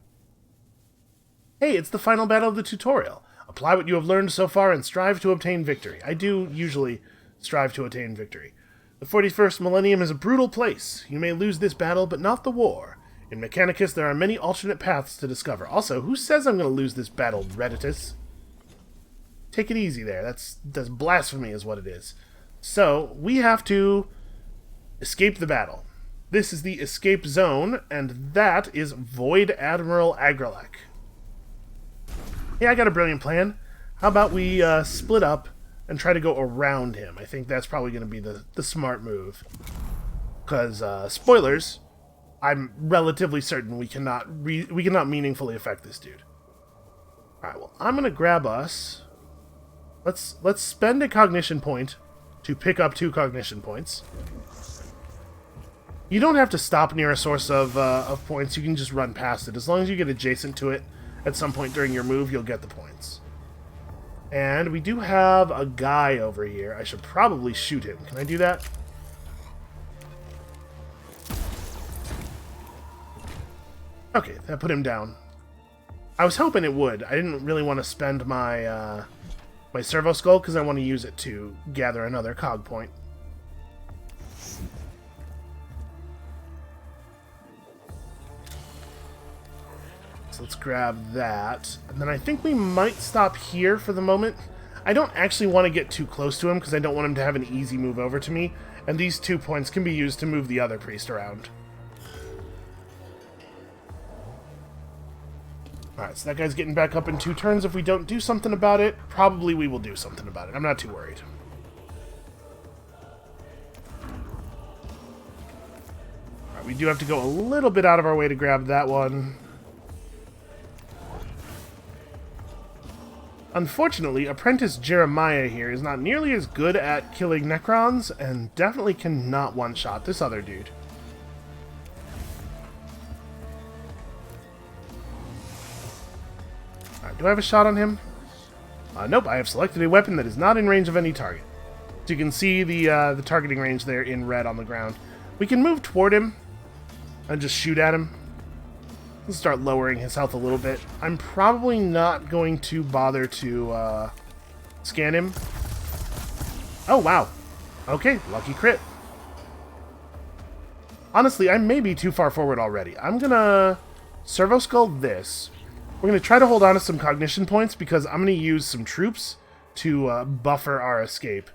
Hey, it's the final battle of the tutorial. Apply what you have learned so far and strive to obtain victory. I do usually strive to attain victory. The 41st millennium is a brutal place. You may lose this battle, but not the war. In Mechanicus, there are many alternate paths to discover. Also, who says I'm going to lose this battle, Redditus? Take it easy there. That's blasphemy is what it is. So, we have to escape the battle. This is the escape zone, and that is Void Admiral Agrelek. Yeah, I got a brilliant plan. How about we split up and try to go around him? I think that's probably going to be the smart move. Because, spoilers, I'm relatively certain we cannot meaningfully affect this dude. Alright, well, I'm going to grab us. Let's spend a cognition point to pick up 2 cognition points. You don't have to stop near a source of points. You can just run past it. As long as you get adjacent to it at some point during your move, you'll get the points. And we do have a guy over here. I should probably shoot him. Can I do that? Okay, that put him down. I was hoping it would. I didn't really want to spend my my servo-skull because I want to use it to gather another cog point. So let's grab that. And then I think we might stop here for the moment. I don't actually want to get too close to him because I don't want him to have an easy move over to me. And these 2 points can be used to move the other priest around. Alright, so that guy's getting back up in 2 turns. If we don't do something about it, probably we will do something about it. I'm not too worried. Alright, we do have to go a little bit out of our way to grab that one. Unfortunately, Apprentice Jeremiah here is not nearly as good at killing Necrons, and definitely cannot one-shot this other dude. Alright, do I have a shot on him? Nope, I have selected a weapon that is not in range of any target. So you can see the targeting range there in red on the ground. We can move toward him and just shoot at him. Let's start lowering his health a little bit. I'm probably not going to bother to scan him. Oh, wow. Okay, lucky crit. Honestly, I may be too far forward already. I'm going to servo-skull this. We're going to try to hold on to some cognition points because I'm going to use some troops to buffer our escape.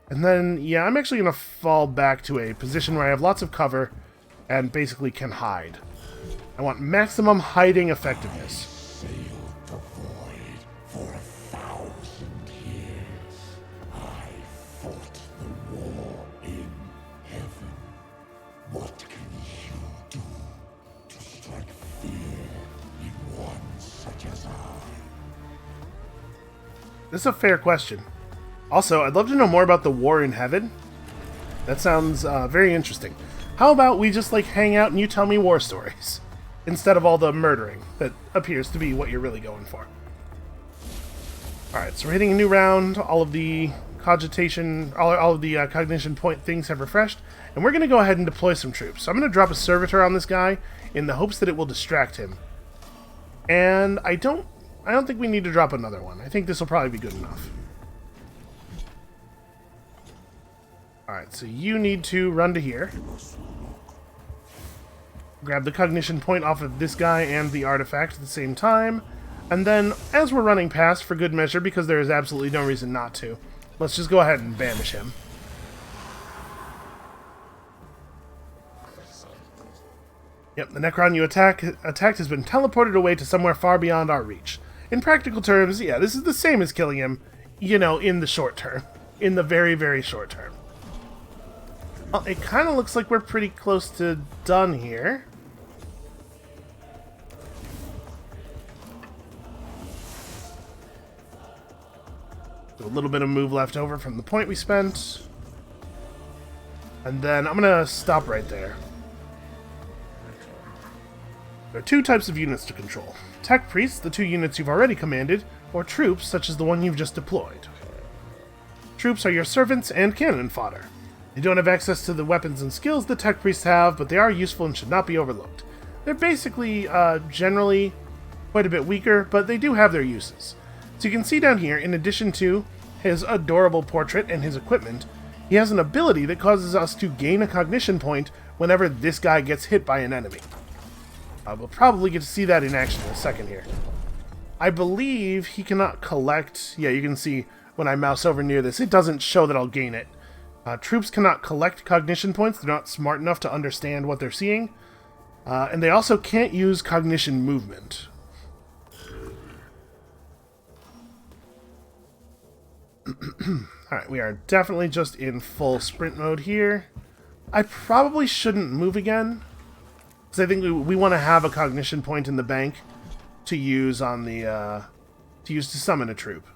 And then, yeah, I'm actually going to fall back to a position where I have lots of cover and basically can hide. I want maximum hiding effectiveness. Sailed the void for 1,000 years. I fought the war in heaven. What can you do to strike fear in one such as I? This is a fair question. Also, I'd love to know more about the war in heaven. That sounds very interesting. How about we just like hang out and you tell me war stories? Instead of all the murdering that appears to be what you're really going for. Alright, so we're hitting a new round. All of the cogitation, all of the cognition point things have refreshed. And we're going to go ahead and deploy some troops. So I'm going to drop a servitor on this guy in the hopes that it will distract him. And I don't think we need to drop another one. I think this will probably be good enough. Alright, so you need to run to here. Grab the cognition point off of this guy and the artifact at the same time. And then, as we're running past, for good measure, because there is absolutely no reason not to, let's just go ahead and banish him. Yep, the Necron you attacked has been teleported away to somewhere far beyond our reach. In practical terms, yeah, this is the same as killing him, you know, in the short term. In the very, very short term. Well, it kind of looks like we're pretty close to done here. So a little bit of move left over from the point we spent. And then I'm going to stop right there. There are two types of units to control. Tech Priests, the two units you've already commanded, or troops, such as the one you've just deployed. Troops are your servants and cannon fodder. They don't have access to the weapons and skills the Tech Priests have, but they are useful and should not be overlooked. They're basically, generally, quite a bit weaker, but they do have their uses. So you can see down here, in addition to his adorable portrait and his equipment, he has an ability that causes us to gain a cognition point whenever this guy gets hit by an enemy. We'll probably get to see that in action in a second here. I believe he cannot collect... Yeah, you can see when I mouse over near this, it doesn't show that I'll gain it. Troops cannot collect cognition points. They're not smart enough to understand what they're seeing. And they also can't use cognition movement. Alright, we are definitely just in full sprint mode here. I probably shouldn't move again, because I think we want to have a cognition point in the bank to use on the to summon a troop.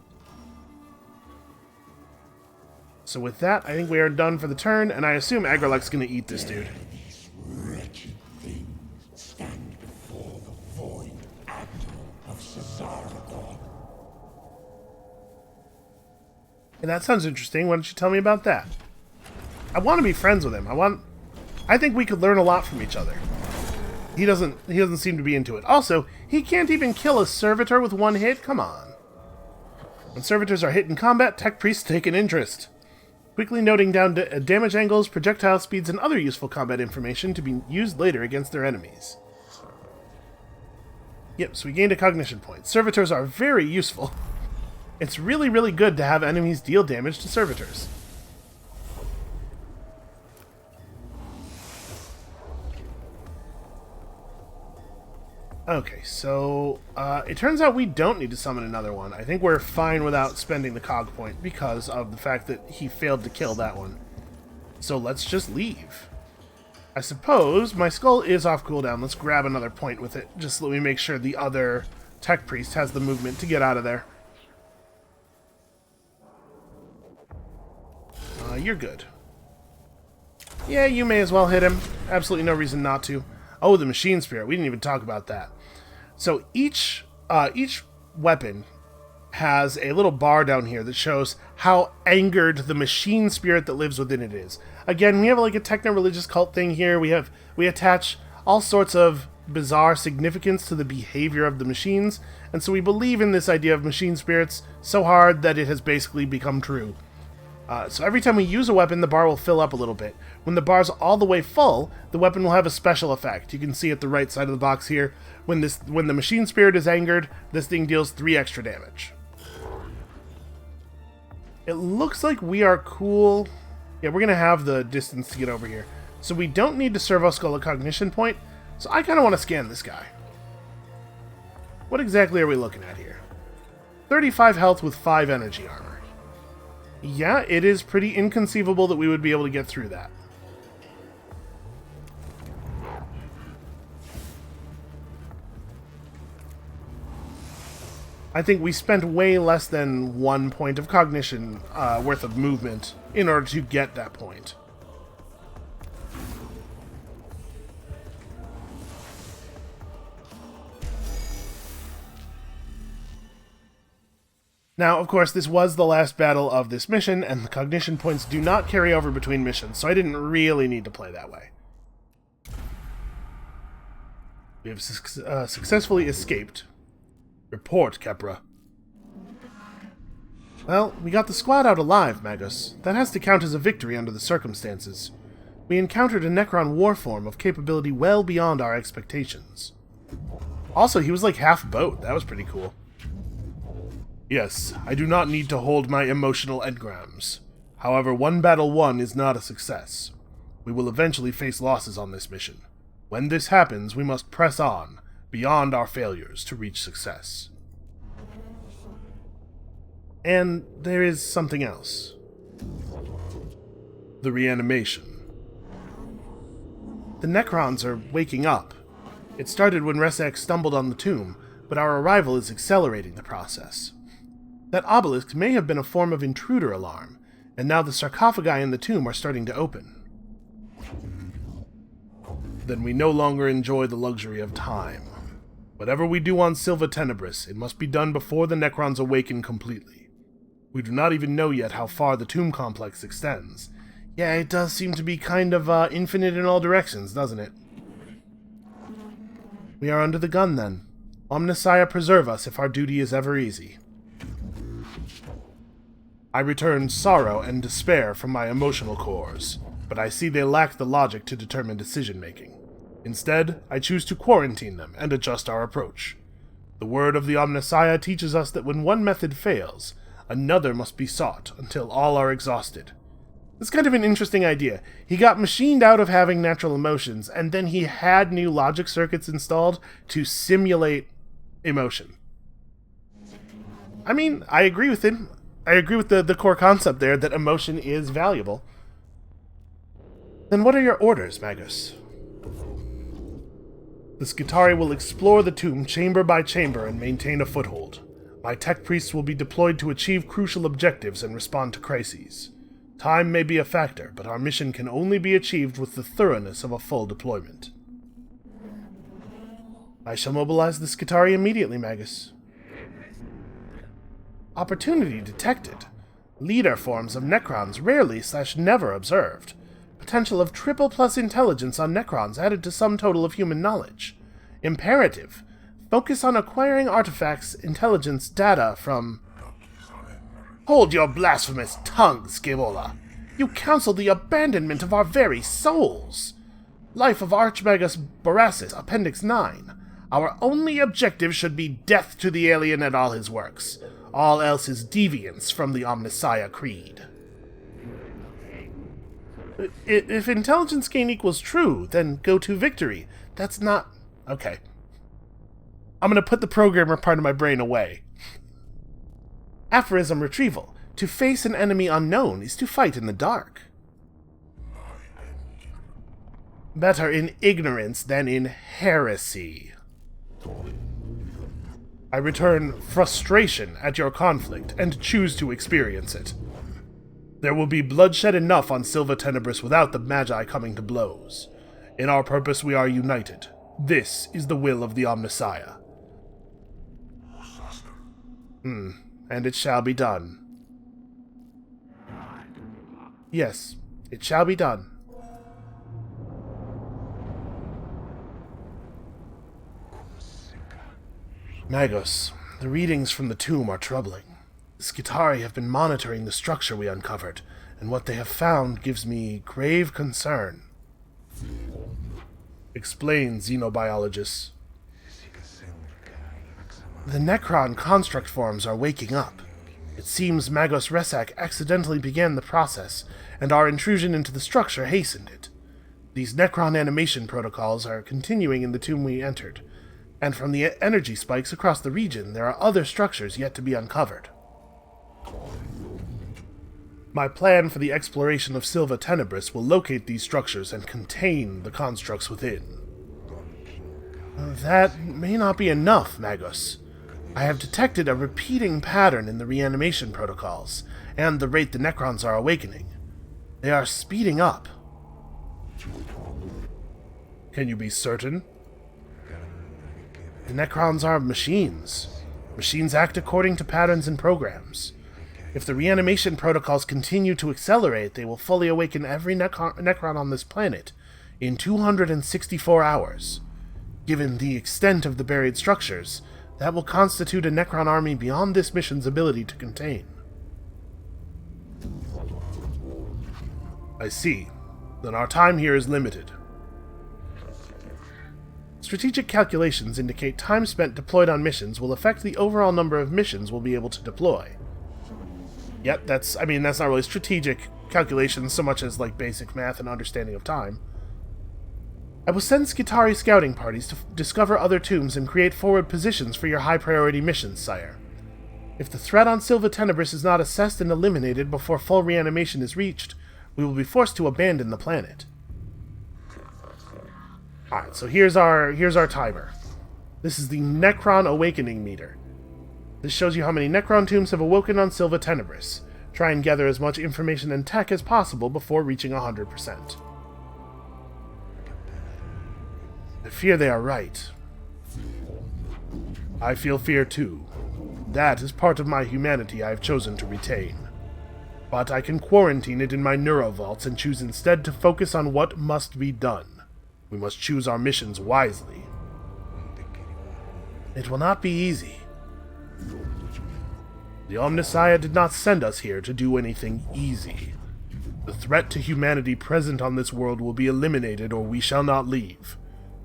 So with that, I think we are done for the turn, and I assume Agrelek's going to eat this dude. These wretched things stand before the void admiral of Cesaragon. And that sounds interesting. Why don't you tell me about that? I want to be friends with him. I think we could learn a lot from each other. He doesn't seem to be into it. Also, he can't even kill a servitor with one hit. Come on. When servitors are hit in combat, Tech Priests take an interest, quickly noting down damage angles, projectile speeds, and other useful combat information to be used later against their enemies. Yep, so we gained a cognition point. Servitors are very useful. It's really, really good to have enemies deal damage to servitors. Okay, so it turns out we don't need to summon another one. I think we're fine without spending the cog point because of the fact that he failed to kill that one. So let's just leave. I suppose my skull is off cooldown. Let's grab another point with it, just so that we make sure the other Tech Priest has the movement to get out of there. You're good. Yeah, you may as well hit him. Absolutely no reason not to. Oh, the Machine Spirit. We didn't even talk about that. So each weapon has a little bar down here that shows how angered the Machine Spirit that lives within it is. Again, we have like a techno-religious cult thing here. We attach all sorts of bizarre significance to the behavior of the machines, and so we believe in this idea of machine spirits so hard that it has basically become true. So every time we use a weapon, the bar will fill up a little bit. When the bar's all the way full, the weapon will have a special effect. You can see at the right side of the box here, when the machine spirit is angered, this thing deals 3 extra damage. It looks like we are cool. Yeah, we're going to have the distance to get over here. So we don't need to servo-skull a cognition point, so I kind of want to scan this guy. What exactly are we looking at here? 35 health with 5 energy armor. Yeah, it is pretty inconceivable that we would be able to get through that. I think we spent way less than 1 point of cognition worth of movement in order to get that point. Now, of course, this was the last battle of this mission, and the cognition points do not carry over between missions, so I didn't really need to play that way. We have successfully escaped. Report, Kepra. Well, we got the squad out alive, Magus. That has to count as a victory under the circumstances. We encountered a Necron war form of capability well beyond our expectations. Also, he was like half boat. That was pretty cool. Yes, I do not need to hold my emotional engrams. However, one battle won is not a success. We will eventually face losses on this mission. When this happens, we must press on, beyond our failures, to reach success. And there is something else. The reanimation. The Necrons are waking up. It started when Resek stumbled on the tomb, but our arrival is accelerating the process. That obelisk may have been a form of intruder alarm, and now the sarcophagi in the tomb are starting to open. Then we no longer enjoy the luxury of time. Whatever we do on Silva Tenebris, it must be done before the Necrons awaken completely. We do not even know yet how far the tomb complex extends. Yeah, it does seem to be kind of infinite in all directions, doesn't it? We are under the gun, then. Omnissiah preserve us if our duty is ever easy. I return sorrow and despair from my emotional cores, but I see they lack the logic to determine decision-making. Instead, I choose to quarantine them and adjust our approach. The word of the Omnissiah teaches us that when one method fails, another must be sought until all are exhausted. It's kind of an interesting idea. He got machined out of having natural emotions, and then he had new logic circuits installed to simulate emotion. I mean, I agree with him. I agree with the core concept there, that emotion is valuable. Then what are your orders, Magus? The Skitarii will explore the tomb chamber by chamber and maintain a foothold. My tech priests will be deployed to achieve crucial objectives and respond to crises. Time may be a factor, but our mission can only be achieved with the thoroughness of a full deployment. I shall mobilize the Skitarii immediately, Magus. Opportunity detected. Leader forms of Necrons rarely/never observed. Potential of triple plus intelligence on Necrons added to sum total of human knowledge. Imperative. Focus on acquiring artifacts, intelligence, data from... Hold your blasphemous tongue, Scaevola! You counsel the abandonment of our very souls! Life of Archmagus Borasis, Appendix 9. Our only objective should be death to the alien and all his works. All else is deviance from the Omnissiah Creed. If intelligence gain equals true, then go to victory. That's not... Okay. I'm gonna put the programmer part of my brain away. Aphorism retrieval. To face an enemy unknown is to fight in the dark. Better in ignorance than in heresy. I return frustration at your conflict and choose to experience it. There will be bloodshed enough on Silva Tenebris without the Magi coming to blows. In our purpose we are united. This is the will of the Omnissiah. And it shall be done. Yes, it shall be done. Magos, the readings from the tomb are troubling. The Skitarii have been monitoring the structure we uncovered, and what they have found gives me grave concern. Explain, xenobiologists. The Necron construct forms are waking up. It seems Magos Resak accidentally began the process, and our intrusion into the structure hastened it. These Necron animation protocols are continuing in the tomb we entered, and from the energy spikes across the region, there are other structures yet to be uncovered. My plan for the exploration of Silva Tenebris will locate these structures and contain the constructs within. That may not be enough, Magos. I have detected a repeating pattern in the reanimation protocols, and the rate the Necrons are awakening. They are speeding up. Can you be certain? The Necrons are machines. Machines act according to patterns and programs. If the reanimation protocols continue to accelerate, they will fully awaken every Necron on this planet in 264 hours. Given the extent of the buried structures, that will constitute a Necron army beyond this mission's ability to contain. I see. Then our time here is limited. Strategic calculations indicate time spent deployed on missions will affect the overall number of missions we'll be able to deploy. Yep, that's not really strategic calculations so much as like basic math and understanding of time. I will send Skitarii scouting parties to discover other tombs and create forward positions for your high-priority missions, sire. If the threat on Silva Tenebris is not assessed and eliminated before full reanimation is reached, we will be forced to abandon the planet. Alright, so here's our timer. This is the Necron Awakening meter. This shows you how many Necron tombs have awoken on Silva Tenebris. Try and gather as much information and tech as possible before reaching 100%. I fear they are right. I feel fear too. That is part of my humanity I have chosen to retain. But I can quarantine it in my neurovaults and choose instead to focus on what must be done. We must choose our missions wisely. It will not be easy. The Omnissiah did not send us here to do anything easy. The threat to humanity present on this world will be eliminated or we shall not leave.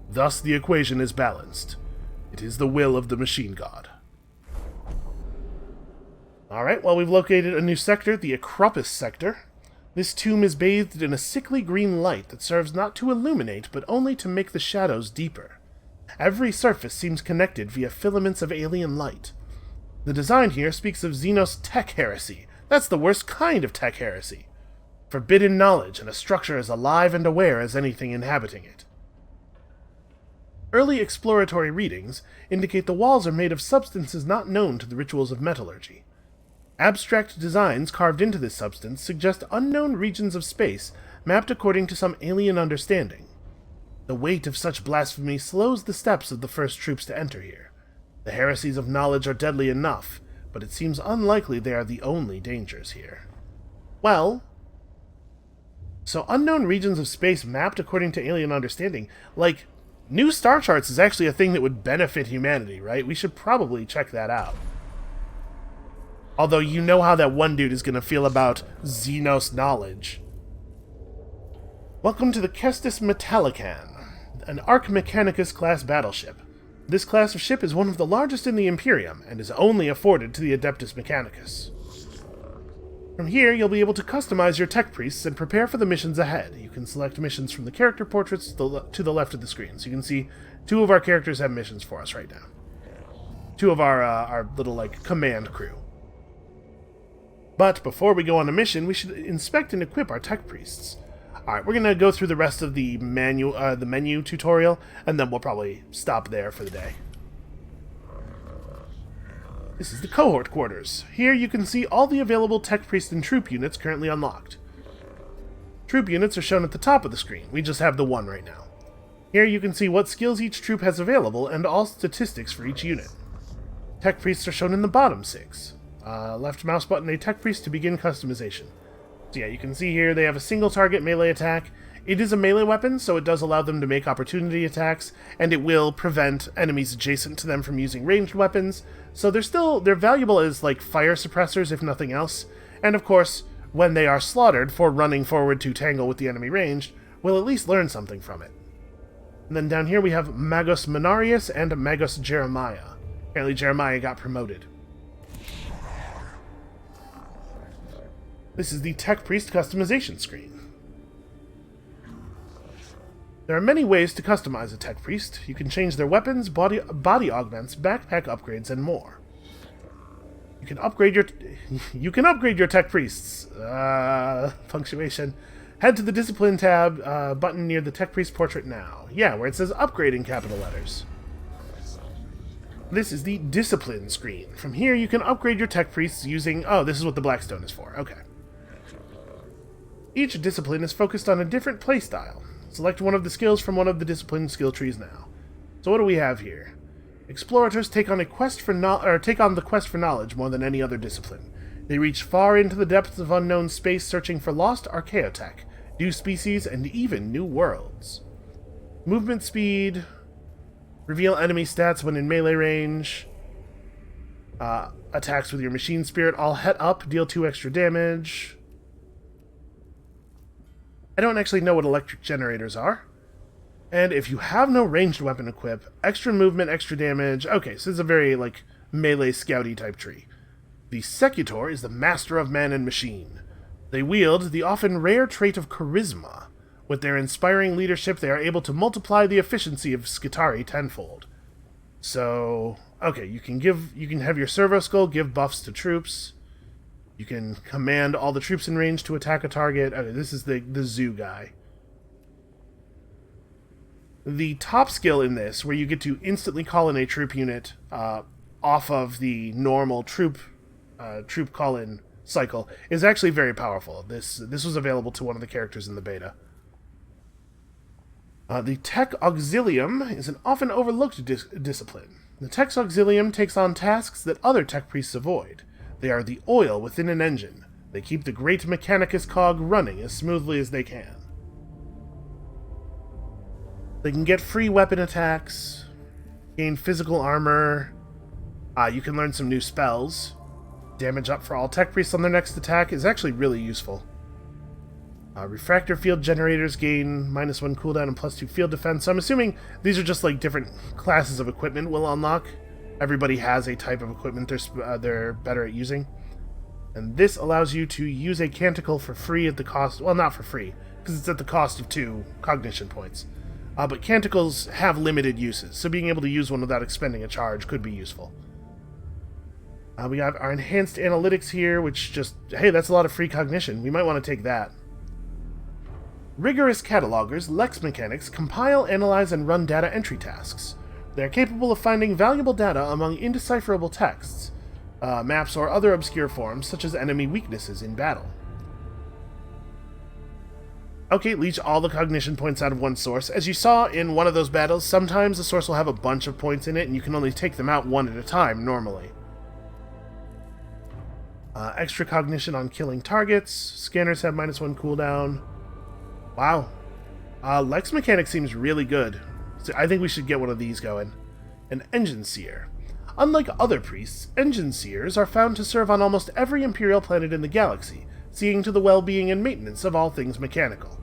Thus the equation is balanced. It is the will of the Machine God. Alright, well, we've located a new sector, the Acropus sector. This tomb is bathed in a sickly green light that serves not to illuminate, but only to make the shadows deeper. Every surface seems connected via filaments of alien light. The design here speaks of Xenos tech heresy. That's the worst kind of tech heresy. Forbidden knowledge, and a structure as alive and aware as anything inhabiting it. Early exploratory readings indicate the walls are made of substances not known to the rituals of metallurgy. Abstract designs carved into this substance suggest unknown regions of space mapped according to some alien understanding. The weight of such blasphemy slows the steps of the first troops to enter here. The heresies of knowledge are deadly enough, but it seems unlikely they are the only dangers here. Well, so unknown regions of space mapped according to alien understanding, like, new star charts is actually a thing that would benefit humanity, right? We should probably check that out. Although you know how that one dude is going to feel about Xenos knowledge. Welcome to the Adeptus Mechanicus, an Arch Mechanicus class battleship. This class of ship is one of the largest in the Imperium, and is only afforded to the Adeptus Mechanicus. From here, you'll be able to customize your tech priests and prepare for the missions ahead. You can select missions from the character portraits to the left of the screen. So you can see two of our characters have missions for us right now. Two of our little, like, command crew. But before we go on a mission, we should inspect and equip our tech priests. Alright, we're going to go through the rest of the menu tutorial, and then we'll probably stop there for the day. This is the cohort quarters. Here you can see all the available tech priest and troop units currently unlocked. Troop units are shown at the top of the screen. We just have the one right now. Here you can see what skills each troop has available and all statistics for each unit. Tech priests are shown in the bottom 6. Left mouse button a tech priest to begin customization. So yeah, you can see here they have a single target melee attack. It is a melee weapon, so it does allow them to make opportunity attacks, and it will prevent enemies adjacent to them from using ranged weapons. So they're valuable as like fire suppressors, if nothing else. And of course, when they are slaughtered for running forward to tangle with the enemy range, we'll at least learn something from it. And then down here we have Magos Menarius and Magos Jeremiah. Apparently Jeremiah got promoted. This is the Tech Priest customization screen. There are many ways to customize a Tech Priest. You can change their weapons, body augments, backpack upgrades, and more. You can upgrade your Tech Priests. Punctuation. Head to the Discipline tab button near the Tech Priest portrait now. Yeah, where it says Upgrade in capital letters. This is the Discipline screen. From here, you can upgrade your Tech Priests using... Oh, this is what the Blackstone is for. Okay. Each discipline is focused on a different playstyle. Select one of the skills from one of the discipline skill trees now. So what do we have here? Explorators take on the quest for knowledge more than any other discipline. They reach far into the depths of unknown space searching for lost archaeotech, new species, and even new worlds. Movement speed, reveal enemy stats when in melee range, attacks with your machine spirit, all het up, deal 2 extra damage. I don't actually know what electric generators are. And if you have no ranged weapon equip, extra movement, extra damage. Okay, so it's a very, like, melee scouty type tree. The Secutor is the master of man and machine. They wield the often rare trait of charisma. With their inspiring leadership, they are able to multiply the efficiency of Skitarii tenfold. So, okay, you can have your servo-skull give buffs to troops. You can command all the troops in range to attack a target. Okay, this is the zoo guy. The top skill in this, where you get to instantly call in a troop unit off of the normal troop call-in cycle is actually very powerful. This was available to one of the characters in the beta. The Tech Auxilium is an often overlooked discipline. The Tech's Auxilium takes on tasks that other Tech Priests avoid. They are the oil within an engine. They keep the great Mechanicus cog running as smoothly as they can. They can get free weapon attacks, gain physical armor, you can learn some new spells. Damage up for all Tech Priests on their next attack is actually really useful. Refractor field generators gain -1 cooldown and +2 field defense. So I'm assuming these are just like different classes of equipment we'll unlock. Everybody has a type of equipment they're better at using. And this allows you to use a canticle for free at the cost... Well, not for free, because it's at the cost of 2 cognition points. But canticles have limited uses, so being able to use one without expending a charge could be useful. We have our enhanced analytics here, which just... Hey, that's a lot of free cognition. We might want to take that. Rigorous catalogers, Lex Mechanics, compile, analyze, and run data entry tasks. They are capable of finding valuable data among indecipherable texts, maps, or other obscure forms, such as enemy weaknesses in battle. Okay, leech all the cognition points out of one source. As you saw in one of those battles, sometimes the source will have a bunch of points in it, and you can only take them out one at a time, normally. Extra cognition on killing targets. Scanners have -1 cooldown. Wow. Lex Mechanic seems really good. So I think we should get one of these going. An Engine Seer. Unlike other priests, Engine Seers are found to serve on almost every Imperial planet in the galaxy, seeing to the well-being and maintenance of all things mechanical.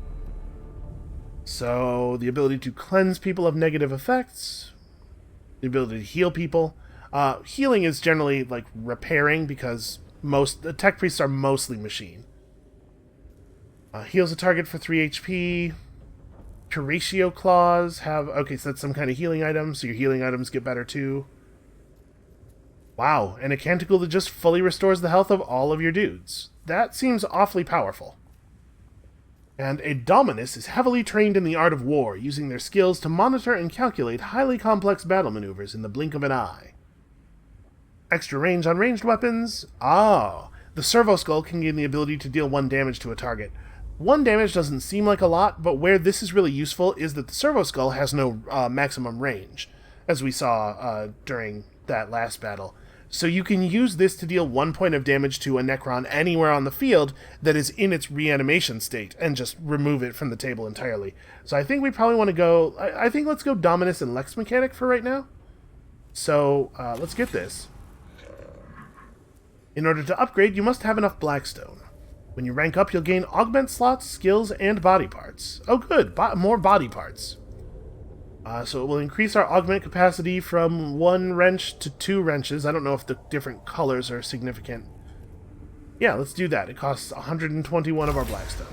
So, the ability to cleanse people of negative effects, the ability to heal people. Healing is generally like repairing, because the Tech Priests are mostly machine. Heals a target for 3 HP. Curatio Claws have... Okay, so that's some kind of healing item, so your healing items get better too. Wow, and a canticle that just fully restores the health of all of your dudes. That seems awfully powerful. And a Dominus is heavily trained in the art of war, using their skills to monitor and calculate highly complex battle maneuvers in the blink of an eye. Extra range on ranged weapons. The servo-skull can gain the ability to deal 1 damage to a target. 1 damage doesn't seem like a lot, but where this is really useful is that the servo-skull has no maximum range, as we saw during that last battle. So you can use this to deal 1 point of damage to a Necron anywhere on the field that is in its reanimation state, and just remove it from the table entirely. So I think we probably want to go... I think let's go Dominus and Lex Mechanic for right now. So let's get this. In order to upgrade, you must have enough Blackstone. When you rank up, you'll gain augment slots, skills, and body parts. Oh good, more body parts. So it will increase our augment capacity from 1 wrench to 2 wrenches. I don't know if the different colors are significant. Yeah, let's do that. It costs 121 of our Blackstone.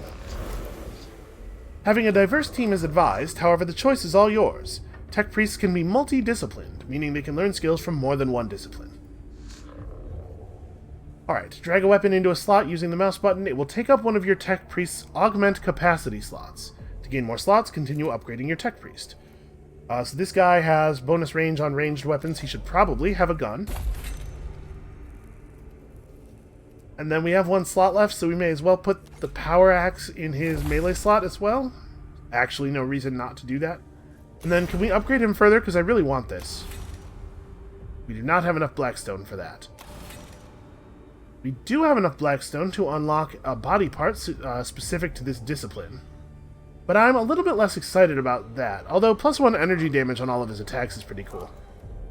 Having a diverse team is advised, however the choice is all yours. Tech Priests can be multi-disciplined, meaning they can learn skills from more than 1 discipline. Alright, drag a weapon into a slot using the mouse button. It will take up one of your Tech Priest's augment capacity slots. To gain more slots, continue upgrading your Tech Priest. So this guy has bonus range on ranged weapons. He should probably have a gun. And then we have 1 slot left, so we may as well put the power axe in his melee slot as well. Actually, no reason not to do that. And then can we upgrade him further? Because I really want this. We do not have enough Blackstone for that. We do have enough Blackstone to unlock a body part specific to this discipline. But I'm a little bit less excited about that, although +1 energy damage on all of his attacks is pretty cool.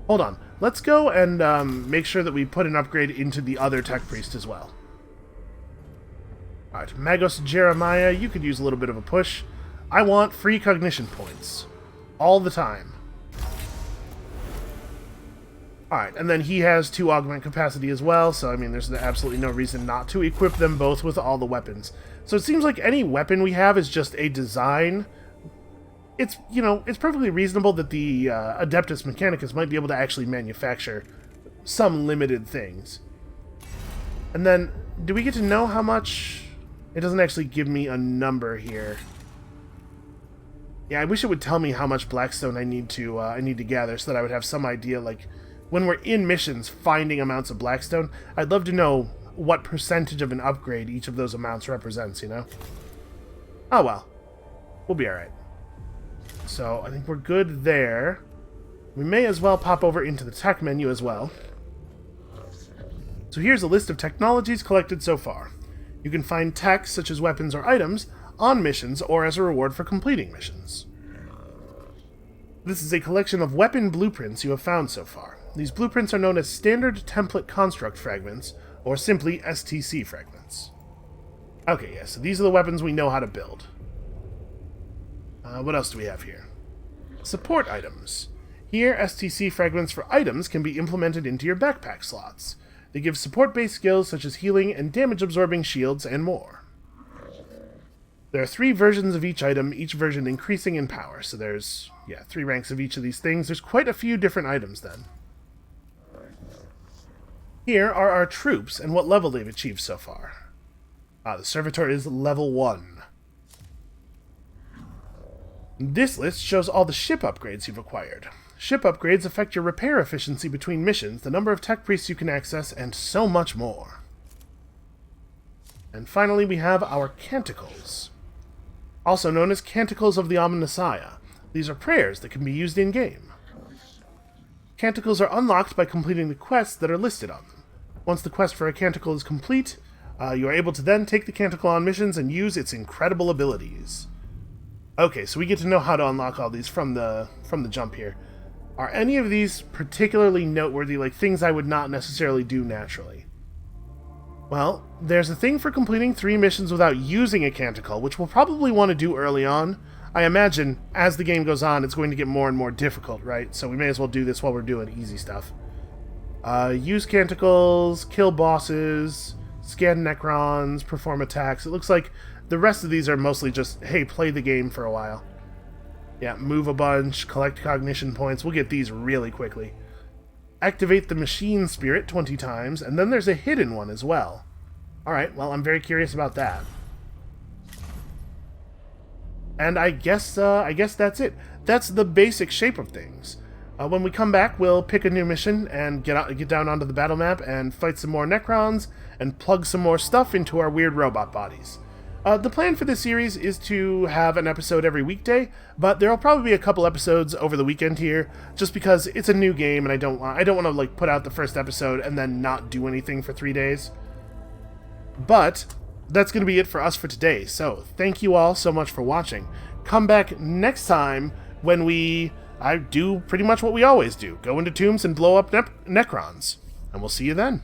Hold on, let's go and make sure that we put an upgrade into the other Tech Priest as well. Alright, Magos Jeremiah, you could use a little bit of a push. I want free cognition points. All the time. Alright, and then he has 2 augment capacity as well, so I mean there's absolutely no reason not to equip them both with all the weapons. So it seems like any weapon we have is just a design. It's, you know, it's perfectly reasonable that the Adeptus Mechanicus might be able to actually manufacture some limited things. And then, do we get to know how much? It doesn't actually give me a number here. Yeah, I wish it would tell me how much Blackstone I need to gather so that I would have some idea, like, when we're in missions finding amounts of Blackstone, I'd love to know what percentage of an upgrade each of those amounts represents, you know? Oh well. We'll be alright. So, I think we're good there. We may as well pop over into the tech menu as well. So here's a list of technologies collected so far. You can find tech, such as weapons or items, on missions or as a reward for completing missions. This is a collection of weapon blueprints you have found so far. These blueprints are known as Standard Template Construct Fragments, or simply STC fragments. Okay, yeah, so these are the weapons we know how to build. What else do we have here? Support items. Here, STC fragments for items can be implemented into your backpack slots. They give support-based skills such as healing and damage-absorbing shields and more. There are 3 versions of each item, each version increasing in power. So there's, 3 ranks of each of these things. There's quite a few different items then. Here are our troops and what level they've achieved so far. The servitor is level 1. This list shows all the ship upgrades you've acquired. Ship upgrades affect your repair efficiency between missions, the number of tech priests you can access, and so much more. And finally, we have our canticles. Also known as Canticles of the Omnissiah. These are prayers that can be used in-game. Canticles are unlocked by completing the quests that are listed on them. Once the quest for a canticle is complete, you are able to then take the canticle on missions and use its incredible abilities. Okay, so we get to know how to unlock all these from the jump here. Are any of these particularly noteworthy, like things I would not necessarily do naturally? Well, there's a thing for completing 3 missions without using a canticle, which we'll probably want to do early on. I imagine, as the game goes on, it's going to get more and more difficult, right? So we may as well do this while we're doing easy stuff. Use canticles, kill bosses, scan Necrons, perform attacks. It looks like the rest of these are mostly just, hey, play the game for a while. Yeah, move a bunch, collect cognition points. We'll get these really quickly. Activate the machine spirit 20 times, and then there's a hidden one as well. Alright, well, I'm very curious about that. And I guess that's it. That's the basic shape of things. When we come back, we'll pick a new mission and get down onto the battle map and fight some more Necrons and plug some more stuff into our weird robot bodies. The plan for this series is to have an episode every weekday, but there'll probably be a couple episodes over the weekend here, just because it's a new game and I don't want to like put out the first episode and then not do anything for 3 days. But that's going to be it for us for today. So thank you all so much for watching. Come back next time when I do pretty much what we always do: go into tombs and blow up Necrons, and we'll see you then.